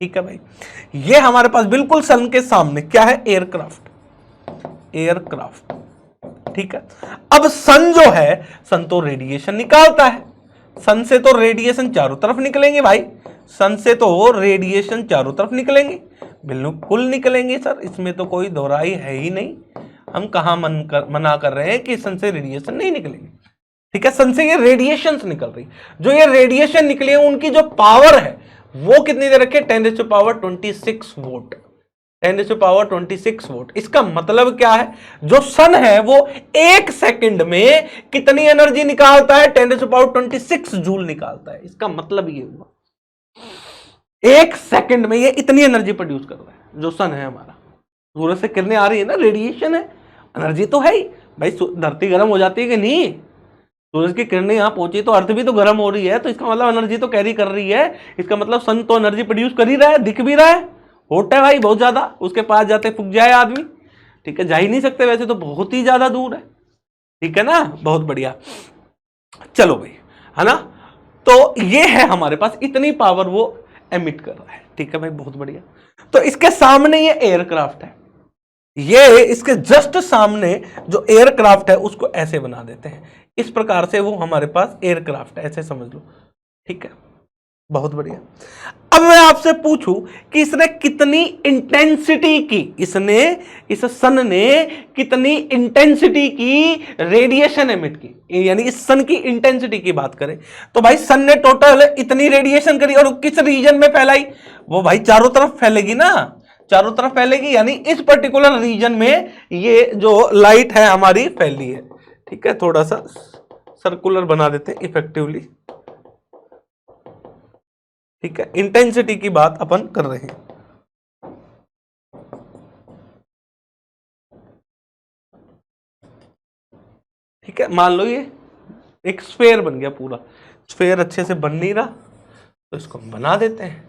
ठीक है भाई। ये हमारे पास बिल्कुल सन के सामने क्या है, एयरक्राफ्ट, एयरक्राफ्ट, ठीक है। अब सन जो है, सन तो रेडिएशन निकालता है, सन से तो रेडिएशन चारों तरफ निकलेंगे भाई, सन से तो रेडिएशन चारों तरफ निकलेंगे, बिल्कुल निकलेंगे सर, इसमें तो कोई दोहराई है ही नहीं। हम कहां मना कर रहे हैं कि सन से रेडिएशन नहीं निकलेंगे, ठीक है। सन से ये रेडिएशन निकल रही, जो ये रेडिएशन निकली है उनकी जो पावर है वो कितनी दे रखी है, 10⁻26 वोल्ट, 10⁻26 वोल्ट। इसका मतलब क्या है, जो सन है वो एक सेकंड में कितनी एनर्जी निकालता है, 10⁻26 जूल निकालता है। इसका मतलब ये हुआ एक सेकंड में ये इतनी एनर्जी प्रोड्यूस कर रहा है जो सन है हमारा। सूरज से किरणें आ रही है ना, रेडिएशन है, एनर्जी तो है ही भाई। धरती गर्म हो जाती है कि नहीं, सूरज की किरणें यहां पहुंची तो अर्थ भी तो गर्म हो रही है, तो इसका मतलब एनर्जी तो कैरी कर रही है। इसका मतलब सन तो एनर्जी प्रोड्यूस कर ही रहा है, दिख भी रहा है, होता है भाई बहुत ज्यादा, उसके पास जाते फूक जाए आदमी, ठीक है, जा ही नहीं सकते, वैसे तो बहुत ही ज्यादा दूर है, ठीक है ना, बहुत बढ़िया। चलो भाई, है ना, तो ये है हमारे पास इतनी पावर वो एमिट कर रहा है, ठीक है भाई, बहुत बढ़िया। तो इसके सामने ये एयरक्राफ्ट है, ये इसके जस्ट सामने जो एयरक्राफ्ट है उसको ऐसे बना देते हैं, इस प्रकार से वो हमारे पास एयरक्राफ्ट है, ऐसे समझ लो, ठीक है, बहुत बढ़िया। अब मैं आपसे पूछूं कि इसने कितनी इंटेंसिटी की, इसने, इस सन ने कितनी इंटेंसिटी की रेडिएशन एमिट की, यानी इस सन की इंटेंसिटी की बात करें तो भाई सन ने टोटल इतनी रेडिएशन करी, और किस रीजन में फैलाई, वो भाई चारों तरफ फैलेगी ना, चारों तरफ फैलेगी, यानी इस पर्टिकुलर रीजन में ये जो लाइट है हमारी फैली है, ठीक है। थोड़ा सा सर्कुलर बना देते हैं इफेक्टिवली, ठीक है, इंटेंसिटी की बात अपन कर रहे हैं, ठीक है। मान लो ये एक स्फेयर बन गया, पूरा स्फेयर अच्छे से बन नहीं रहा तो इसको हम बना देते हैं,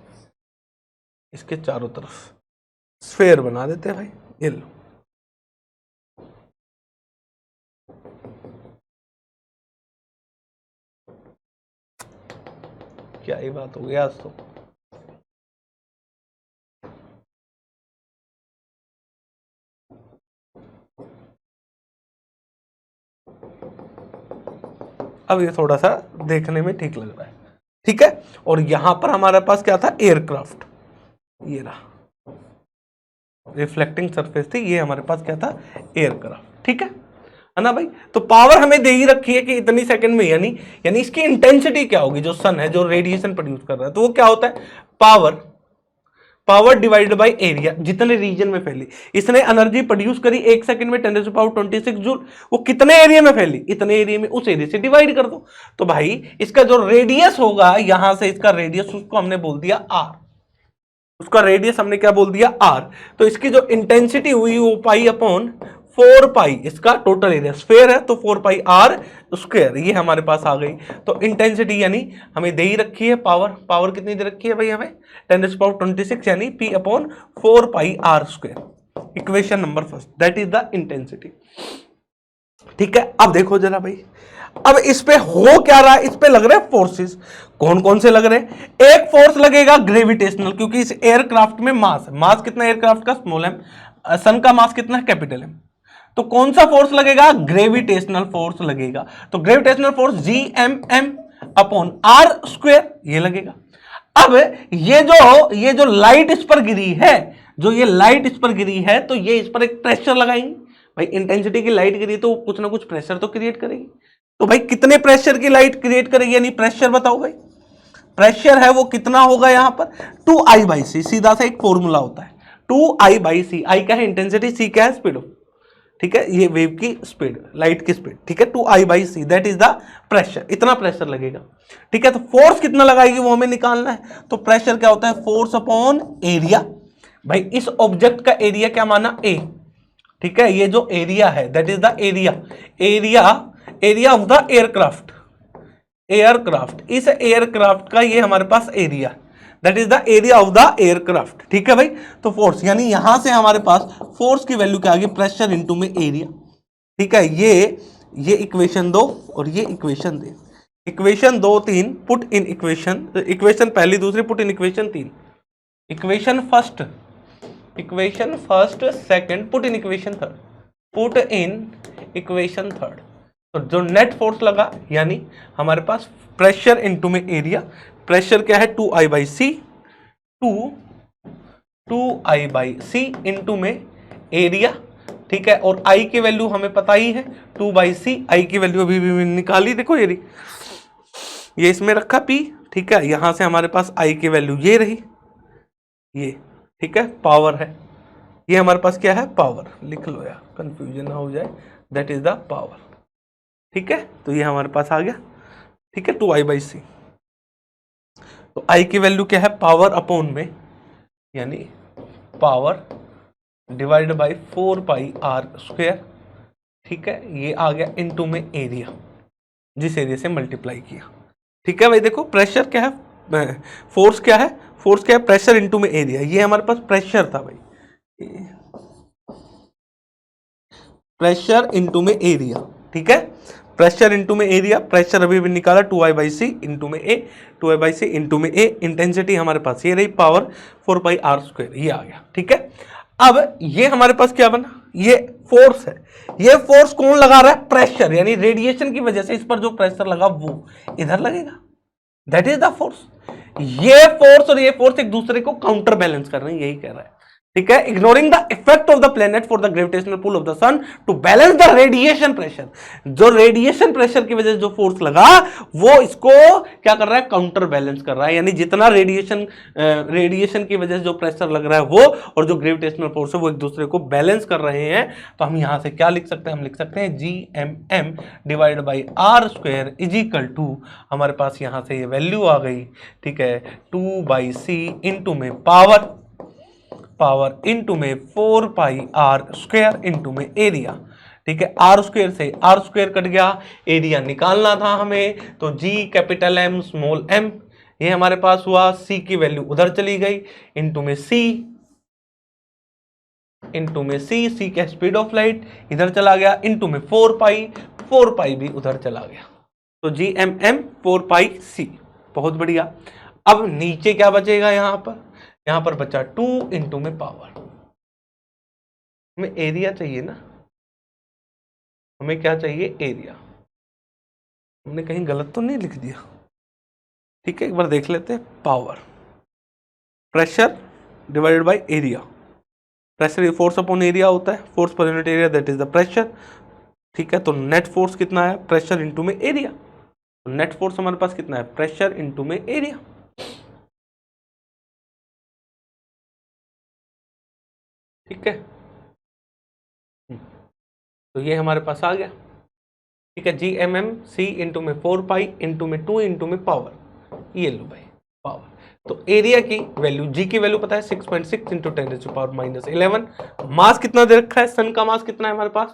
इसके चारों तरफ स्फेयर बना देते हैं भाई, ये लो, क्या ही बात हो गई आज तो। अब ये थोड़ा सा देखने में ठीक लग रहा है, ठीक है। और यहां पर हमारे पास क्या था, एयरक्राफ्ट, ये रहा रिफ्लेक्टिंग सरफेस थी, ये हमारे पास क्या था, एयरक्राफ्ट, ठीक है ना भाई। तो पावर हमें दे ही रखी है कि इतनी सेकंड में, यानी इसकी इंटेंसिटी क्या होगी, जो सन है जो रेडिएशन प्रोड्यूस कर रहा है, तो वो क्या होता है, पावर डिवाइडेड बाय एरिया, जितने रीजन में फैली। इसने एनर्जी प्रोड्यूस करी एक सेकंड में 10⁻26 जूल, वो कितने एरिया में फैली, इतने एरिया में, उस एरिया से डिवाइड कर दो, तो भाई इसका जो रेडियस होगा यहां से इसका रेडियस, उसको हमने बोल दिया आर, उसका रेडियस हमने क्या बोल दिया, आर। तो इसकी जो इंटेंसिटी हुई वो पाई अपॉन 4 पाई, इसका टोटल एरिया, स्फेयर है तो 4 पाई आर स्क्वायर, ये हमारे पास आ गई। तो इंटेंसिटी यानी हमें दे ही रखी है, पावर कितनी दे रखी है भाई हमें, 10⁻26 यानी P upon 4 pi r square, equation number first, that is the intensity, ठीक है। अब देखो जरा भाई, अब इस पे हो क्या रहा है, इस पे लग रहे हैं फोर्सेस, कौन कौन से लग रहे हैं, एक फोर्स लगेगा ग्रेविटेशनल, क्योंकि इस एयरक्राफ्ट में मास कितना एयरक्राफ्ट का, स्मॉल एम, सन का मास कितना है, कैपिटल एम, तो कौन सा फोर्स लगेगा, ग्रेविटेशनल फोर्स लगेगा। तो gravitational force GMM upon r square, ये लगेगा। अब ये जो लाइट इस पर गिरी है, जो ये लाइट इस पर गिरी है, तो ये इस पर एक प्रेशर लगाएंगे भाई, इंटेंसिटी की लाइट गिरी तो कुछ ना कुछ प्रेशर तो क्रिएट करेगी, तो भाई कितने प्रेशर की लाइट क्रिएट करेगी, यानी प्रेशर बताओ भाई, प्रेशर है वो कितना होगा यहां पर 2I/c, सीधा सा एक फॉर्मूला होता है 2I/c, आई क्या है इंटेंसिटी, c क्या है स्पीड, ठीक है, ये वेव की स्पीड, लाइट की स्पीड, ठीक है, 2I/c that is the pressure, इतना प्रेशर लगेगा, ठीक है। तो फोर्स कितना लगाएगी वो हमें निकालना है। तो प्रेशर क्या होता है, फोर्स अपॉन एरिया। भाई इस ऑब्जेक्ट का एरिया क्या माना, ए, ठीक है, ये जो एरिया है that is the area of the aircraft, इस एयरक्राफ्ट का ये हमारे पास area, that is the area of the aircraft, ठीक है भाई। तो फोर्स यानी यहां से हमारे पास फोर्स की वैल्यू क्या आ गई, प्रेशर इनटू में एरिया, ठीक है। ये इक्वेशन 2 और ये equation 3, equation 2 3 put in equation पहली दूसरी put in equation 3, equation first second put in equation third. तो जो नेट फोर्स लगा यानी हमारे पास प्रेशर इनटू में एरिया, प्रेशर क्या है 2I/c इनटू में एरिया, ठीक है। और I की वैल्यू हमें पता ही है 2/c, I की वैल्यू अभी भी निकाली, देखो ये इसमें रखा P, ठीक है। यहां से हमारे पास I की वैल्यू ये रही, ये ठीक है, पावर है, ये हमारे पास क्या है, पावर, लिख लो यार कंफ्यूजन ना हो जाए, दैट इज द पावर, ठीक है। तो ये हमारे पास आ गया, ठीक है, 2I/c। तो I की वैल्यू क्या है, पावर अपॉन में, यानी पावर डिवाइड बाई 4πr², ठीक है, ये आ गया इनटू में एरिया, जिस एरिया से मल्टीप्लाई किया, ठीक है भाई। देखो प्रेशर क्या है, फोर्स क्या है, प्रेशर इनटू में एरिया, ये हमारे पास प्रेशर था भाई, प्रेशर इनटू में एरिया, ठीक है, प्रेशर इनटू में एरिया, प्रेशर अभी भी निकाला 2I/c इनटू में ए, 2I/c इनटू में ए, इंटेंसिटी हमारे पास ये रही, पावर 4πr², ये आ गया, ठीक है। अब ये हमारे पास क्या बना, ये फोर्स है, ये फोर्स कौन लगा रहा है, प्रेशर, यानी रेडिएशन की वजह से इस पर जो प्रेशर लगा वो इधर लगेगा, दैट इज द फोर्स। ये फोर्स और ये फोर्स एक दूसरे को काउंटर बैलेंस कर रहे हैं, यही कह रहा है, ठीक है। Ignoring the effect of the planet for the gravitational pull of the sun to balance the radiation pressure, जो रेडिएशन प्रेशर की वजह से जो फोर्स लगा वो इसको क्या कर रहा है, काउंटर बैलेंस कर रहा है, यानी जितना रेडिएशन की वजह से जो प्रेशर लग रहा है वो और जो ग्रेविटेशनल फोर्स है वो एक दूसरे को बैलेंस कर रहे हैं। तो हम यहां से क्या लिख सकते हैं, हम लिख सकते हैं GMM divide by r² is equal to, हमारे पास यहां से ये वैल्यू आ गई, ठीक है, 2/c इनटू में पावर इनटू में 4πr² इनटू में एरिया, ठीक है। r² से r² कट गया, एरिया निकालना था हमें, तो G capital M small m, ये हमारे पास हुआ, C की वैल्यू उधर चली गई, इनटू में C क्या स्पीड ऑफ लाइट इधर चला गया, इनटू में 4π भी उधर चला गया, तो GMM 4πc, बहुत बढ़िया। अब नीचे क्या बचेगा, यहां पर बचा 2 इनटू में पावर, हमें एरिया चाहिए ना, हमें क्या चाहिए, एरिया, हमने कहीं गलत तो नहीं लिख दिया, ठीक है, एक बार देख लेते हैं, power pressure divided by area, pressure force upon area होता है, force per unit area that is the pressure, ठीक है। तो नेट फोर्स कितना है, प्रेशर इनटू में एरिया, तो नेट फोर्स हमारे पास कितना है, प्रेशर इनटू में एरिया, ठीक है। तो ये हमारे पास आ गया, ठीक है, GMM C इनटू में 4π इनटू में 2 इनटू में पावर, ये लो भाई पावर। तो एरिया की वैल्यू, G की वैल्यू पता है 6.6 इंटू 10⁻⁻11, मास कितना दे रखा है, सन का मास कितना है हमारे पास,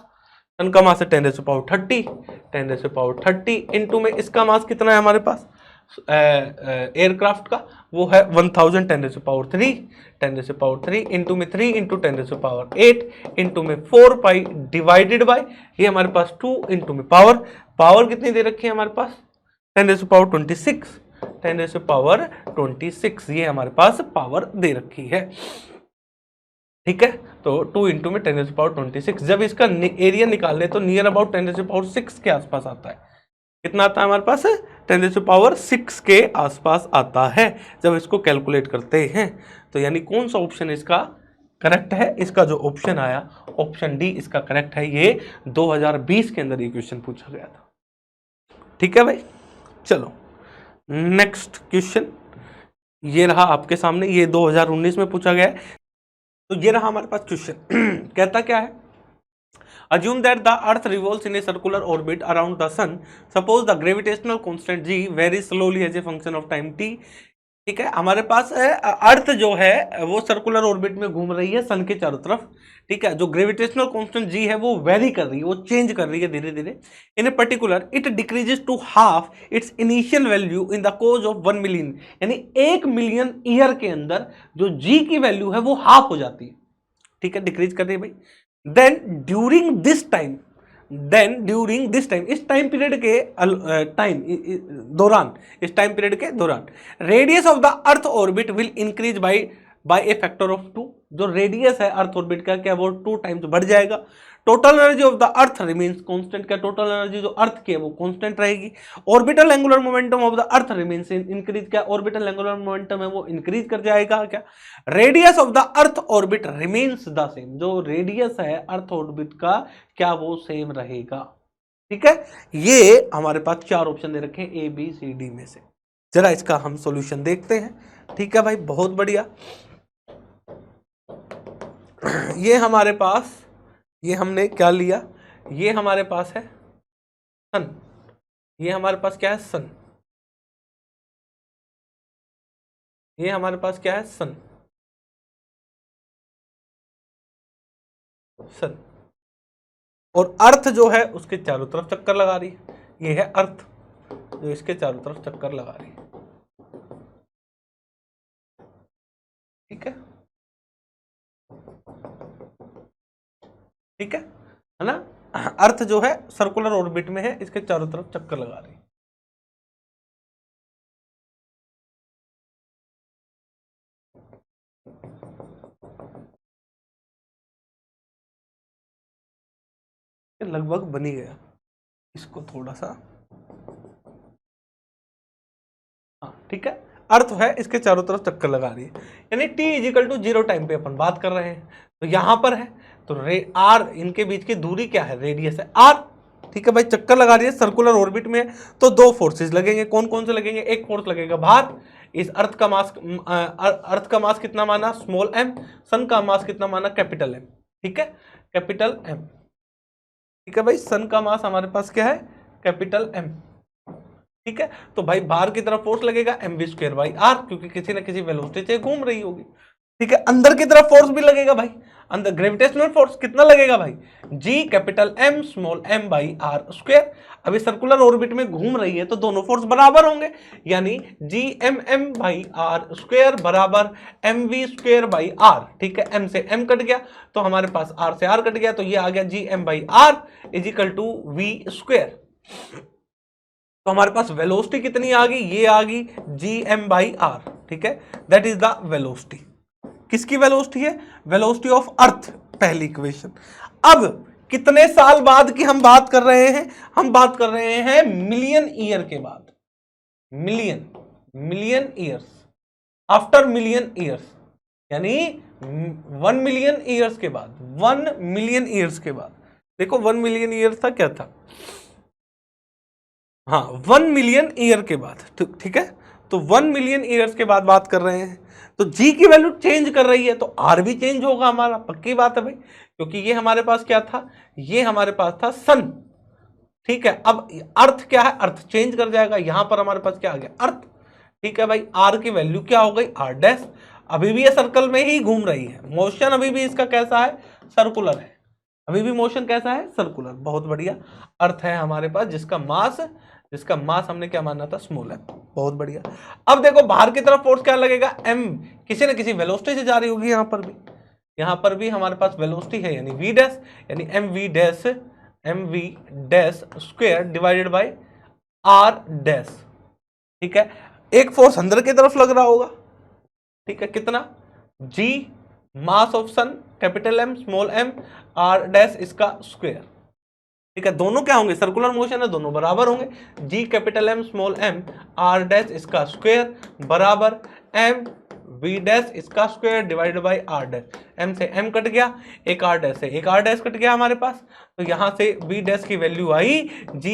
सन का मास है 10⁻30 इनटू में इसका मास कितना है हमारे पास, एयरक्राफ्ट का वो है 1000 10⁻3 इनटू में 3 इंटू 10⁸8 इनटू में 4π डिवाइडेड बाय, ये हमारे पास 2 इनटू में पावर कितनी दे रखी है हमारे पास, 10⁻26 ये हमारे पास पावर दे रखी है, ठीक है। तो 2 इंटू में 10⁻26, जब इसका एरिया निकाल ले तो नियर अबाउट 10⁻6 के आसपास आता है, कितना आता है हमारे पास, 10⁻6 के आसपास आता है जब इसको कैलकुलेट करते हैं। तो यानी कौन सा ऑप्शन इसका करेक्ट है, इसका जो ऑप्शन आया ऑप्शन डी इसका करेक्ट है, ये 2020 के अंदर ये क्वेश्चन पूछा गया था, ठीक है भाई। चलो नेक्स्ट क्वेश्चन ये रहा आपके सामने, ये 2019 में पूछा गया है। तो ये रहा हमारे पास क्वेश्चन। कहता क्या है, assume that the earth revolves in a circular orbit around the sun, suppose the gravitational constant g varies slowly as a function of time t। ठीक है, हमारे पास अर्थ जो है वो सर्कुलर ऑर्बिट में घूम रही है सन के चारों तरफ। ठीक है, जो ग्रेविटेशनल कांस्टेंट जी है वो वेरी कर रही है, वो चेंज कर रही है धीरे धीरे। In a particular it decreases to half its initial value in the course of 1 million, यानी 1 मिलियन ईयर के अंदर जो जी की वैल्यू है वो हाफ हो जाती है। ठीक है, डिक्रीज कर रही है भाई। देन ड्यूरिंग दिस टाइम, इस टाइम पीरियड के दौरान, radius of the earth orbit will increase by A factor of 2। जो रेडियस है अर्थ ऑर्बिट का क्या वो 2 टाइम्स बढ़ जाएगा। Total energy of the earth remains constant, क्या टोटल एनर्जी जो अर्थ की है वो कांस्टेंट रहेगी। Orbital angular momentum of the earth remains increase, क्या ऑर्बिटल एंगुलर मोमेंटम है वो इंक्रीज कर जाएगा। क्या radius of the earth orbit remains the same, जो रेडियस है अर्थ ऑर्बिट का क्या वो सेम रहेगा। ठीक है, ये हमारे पास 4 ऑप्शन दे रखे हैं ABCD में से। जरा इसका हम सॉल्यूशन देखते हैं। ठीक है भाई, बहुत बढ़िया। ये हमारे पास, ये हमने क्या लिया, ये हमारे पास है सन, ये हमारे पास क्या है सन, ये हमारे पास क्या है सन, सन। और अर्थ जो है उसके चारों तरफ चक्कर लगा रही है, ये है अर्थ जो इसके चारों तरफ चक्कर लगा रही है। ठीक है, ठीक है ना। अर्थ जो है सर्कुलर ऑर्बिट में है, इसके चारों तरफ चक्कर लगा रही है। लगभग बन ही गया, इसको थोड़ा सा, हाँ ठीक है। अर्थ है इसके चारों तरफ चक्कर लगा रही है, यानी t=0 टाइम पे अपन बात कर रहे हैं। तो यहां पर है तो r, इनके बीच की दूरी क्या है, रेडियस है r। ठीक है भाई, चक्कर लगा रही है सर्कुलर ऑर्बिट में, तो 2 फोर्सेस लगेंगे। कौन कौन से लगेंगे, एक फोर्स लगेगा बाहर, इस अर्थ का मास कितना माना स्मॉल m, सन का मास कितना माना कैपिटल M। ठीक है, कैपिटल M। ठीक है भाई, सन का मास हमारे पास क्या है कैपिटल M। ठीक है, तो भाई बाहर की तरफ फोर्स लगेगा mv²/r, क्योंकि किसी ना किसी वेलोसिटी से घूम रही होगी। ठीक है, अंदर की तरफ फोर्स भी लगेगा भाई, अंदर ग्रेविटेशनल फोर्स कितना लगेगा भाई, g capital M small m/r²। अभी सर्कुलर ऑर्बिट में घूम रही है तो दोनों फोर्स बराबर होंगे, यानी gmm/r² बराबर mv²/r। ठीक है, m से m कट गया तो हमारे पास r से r कट गया, तो ये आ गया gm/r = v²। तो हमारे पास वेलोसिटी कितनी आ गई, ये आ गई gm/r। ठीक है, दैट इज द वेलोसिटी। किसकी वेलोसिटी है, वेलोसिटी ऑफ अर्थ, पहली इक्वेशन। अब कितने साल बाद की हम बात कर रहे हैं, हम बात कर रहे हैं मिलियन ईयर के बाद, million years, after million years, यानी 1 मिलियन ईयर्स के बाद, 1 मिलियन ईयर्स के बाद। देखो 1 मिलियन ईयर्स था क्या था, हाँ 1 मिलियन ईयर के बाद। ठीक है, तो 1 मिलियन ईयर्स के बाद बात कर रहे हैं, तो जी की वैल्यू चेंज कर रही है तो आर भी चेंज होगा हमारा, पक्की बात है भाई, क्योंकि ये हमारे पास क्या था, ये हमारे पास था सन। ठीक है, अब अर्थ क्या है, अर्थ चेंज कर जाएगा, यहां पर हमारे पास क्या आ गया अर्थ। ठीक है भाई, आर की वैल्यू क्या हो गई r'। अभी भी ये सर्कल में ही घूम रही है, मोशन अभी भी इसका कैसा है, सर्कुलर है, अभी भी मोशन कैसा है, सर्कुलर। बहुत बढ़िया, अर्थ है हमारे पास जिसका मास हमने क्या माना था, स्मॉल m। बहुत बढ़िया। अब देखो बाहर की तरफ फोर्स क्या लगेगा, m, किसी न किसी वेलोसिटी से जा रही होगी, यहां पर भी हमारे पास वेलोसिटी है, यानी v डैश, यानी mv dash square divided by r dash. ठीक है, एक फोर्स अंदर की तरफ लग रहा होगा। ठीक है, कितना, g mass of sun capital M small m r dash इसका स्क्वायर। ठीक है, दोनों क्या होंगे, सर्कुलर मोशन है, दोनों बराबर होंगे, g capital M small m r dash इसका स्क्वायर बराबर m v डैश इसका square divided by r dash. m से m कट गया, एक r डैश से एक r डैश कट गया हमारे पास, तो यहां से v डैश की वैल्यू आई g।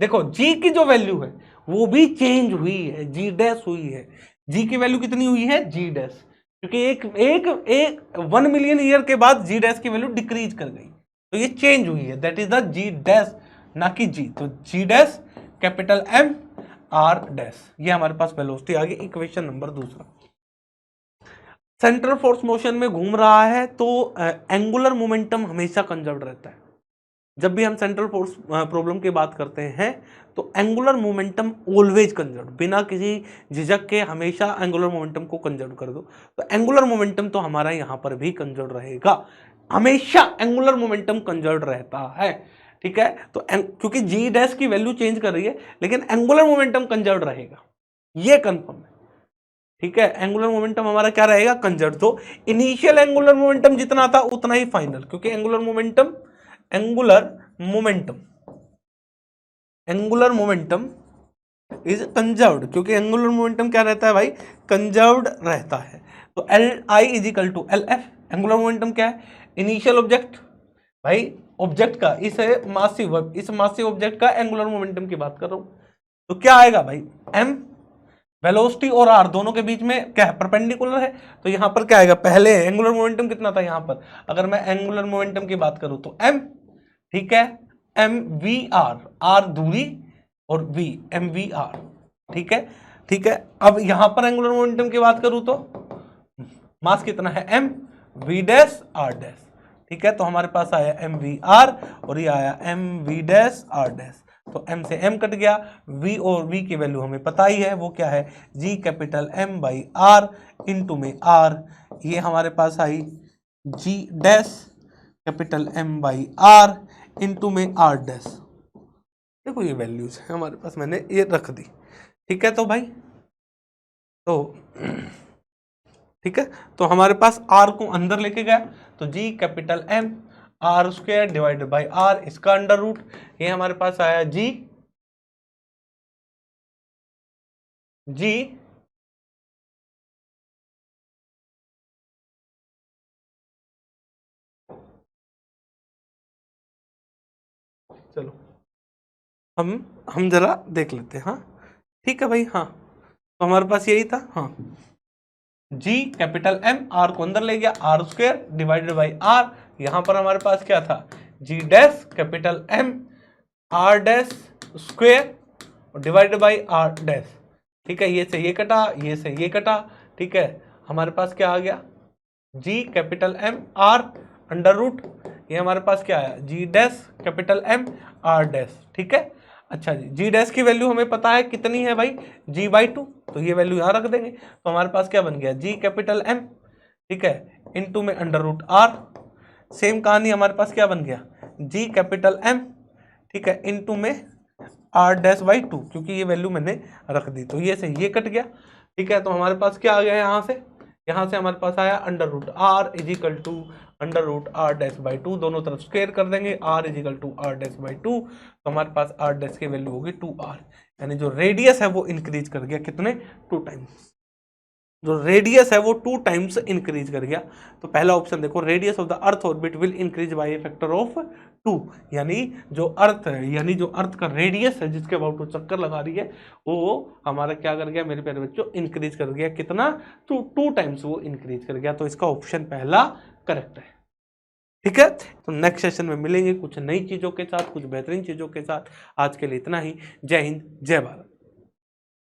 देखो g की जो वैल्यू है वो भी चेंज हुई है, g डैश हुई है, g की वैल्यू कितनी हुई है, g डैश। क्योंकि एक 1 मिलियन ईयर के बाद जी डैश की वैल्यू डिक्रीज कर गई, तो ये चेंज हुई है, that is the G dash, ना कि जी। तो G dash capital M R dash, ये हमारे पास वेलोसिटी आ गई। इक्वेशन नंबर दूसरा, सेंट्रल फोर्स मोशन में घूम रहा है तो एंगुलर मोमेंटम हमेशा कंजर्व रहता है। जब भी हम सेंट्रल फोर्स प्रॉब्लम की बात करते हैं तो एंगुलर मोमेंटम ऑलवेज कंजर्व, बिना किसी झिझक के हमेशा एंगुलर मोमेंटम को कंजर्व कर दो। तो एंगुलर मोमेंटम तो हमारा यहां पर भी कंजर्व रहेगा, हमेशा एंगुलर मोमेंटम कंजर्व रहता है, ठीक है। तो क्योंकि जी डैश की वैल्यू चेंज कर रही है लेकिन एंगुलर मोमेंटम कंजर्व रहेगा, ये कंफर्म है, ठीक है। एंगुलर मोमेंटम हमारा क्या रहेगा, कंजर्व। तो इनिशियल एंगुलर मोमेंटम जितना था उतना ही फाइनल, क्योंकि एंगुलर मोमेंटम इज कंजर्व्ड, क्योंकि एंगुलर मोमेंटम क्या रहता है भाई, कंजर्व्ड रहता है। तो L I is equal to L F, angular momentum क्या है, इनिशियल ऑब्जेक्ट, भाई ऑब्जेक्ट का, इस मासिव ऑब्जेक्ट का एंगुलर मोमेंटम की बात कर रहा हूं। तो क्या आएगा भाई, एम वेलोसिटी और आर दोनों के बीच में क्या है, परपेंडिकुलर है। तो यहां पर क्या आएगा, पहले एंगुलर मोमेंटम कितना था यहां पर, अगर मैं एंगुलर मोमेंटम की बात करूं तो एम, ठीक है, एम वी आर, आर दूरी और वी, एम वी आर, ठीक है, ठीक है। अब यहां पर एंगुलर मोमेंटम की बात करूं तो मास कितना है, m v dash r dash, ठीक है। तो हमारे पास आया एम वी आर और ये आया m v dash r dash. तो m से m कट गया, v और v की वैल्यू हमें पता ही है, वो क्या है, g capital m by r into में r, ये हमारे पास आई g dash capital m by r into में r डैश। देखो ये वैल्यूज है हमारे पास, मैंने ये रख दी, ठीक है। तो भाई तो ठीक है, तो हमारे पास r को अंदर लेके गया, तो g capital m r square divided by r, इसका अंडर रूट, ये हमारे पास आया जी चलो हम जरा देख लेते हैं, हाँ ठीक है भाई, हाँ तो हमारे पास यही था, हाँ जी कैपिटल एम, आर को अंदर ले गया, R square divided by R, यहां पर हमारे पास क्या था, G dash capital M R dash square divided by R dash, ठीक है। ये से ये कटा, ये से ये कटा, ठीक है। हमारे पास क्या आ गया, G capital M R under root, ये हमारे पास क्या आया, G dash capital M R dash, ठीक है। अच्छा जी, जी डैश की वैल्यू हमें पता है कितनी है भाई, जी बाई 2, तो ये वैल्यू यहाँ रख देंगे। तो हमारे पास क्या बन गया, जी कैपिटल एम, ठीक है, इनटू में अंडर रूट आर। सेम कहानी हमारे पास क्या बन गया, जी कैपिटल एम, ठीक है, इनटू में आर डैश बाई 2, क्योंकि ये वैल्यू मैंने रख दी। तो ये से ये कट गया, ठीक है। तो हमारे पास क्या आ गया, यहाँ से हमारे पास आया under root r is equal to under root r dash by 2, दोनों तरफ स्क्वायर कर देंगे, r is equal to r dash by 2। तो हमारे पास आर डैश की वैल्यू होगी 2r, यानी जो रेडियस है वो इंक्रीज कर गया, कितने, 2 टाइम्स, जो रेडियस है वो 2 टाइम्स इंक्रीज कर गया। तो पहला ऑप्शन देखो, radius of the earth orbit will increase by A factor of 2, यानी जो अर्थ है, यानी जो अर्थ का रेडियस है जिसके अबाउट वो चक्कर लगा रही है, वो हमारा क्या कर गया मेरे प्यारे बच्चों, इंक्रीज कर गया, कितना, 2 टाइम्स वो इंक्रीज कर गया। तो इसका ऑप्शन पहला करेक्ट है, ठीक है। तो नेक्स्ट सेशन में मिलेंगे कुछ नई चीजों के साथ, कुछ बेहतरीन चीजों के साथ। आज के लिए इतना ही, जय हिंद जय भारत।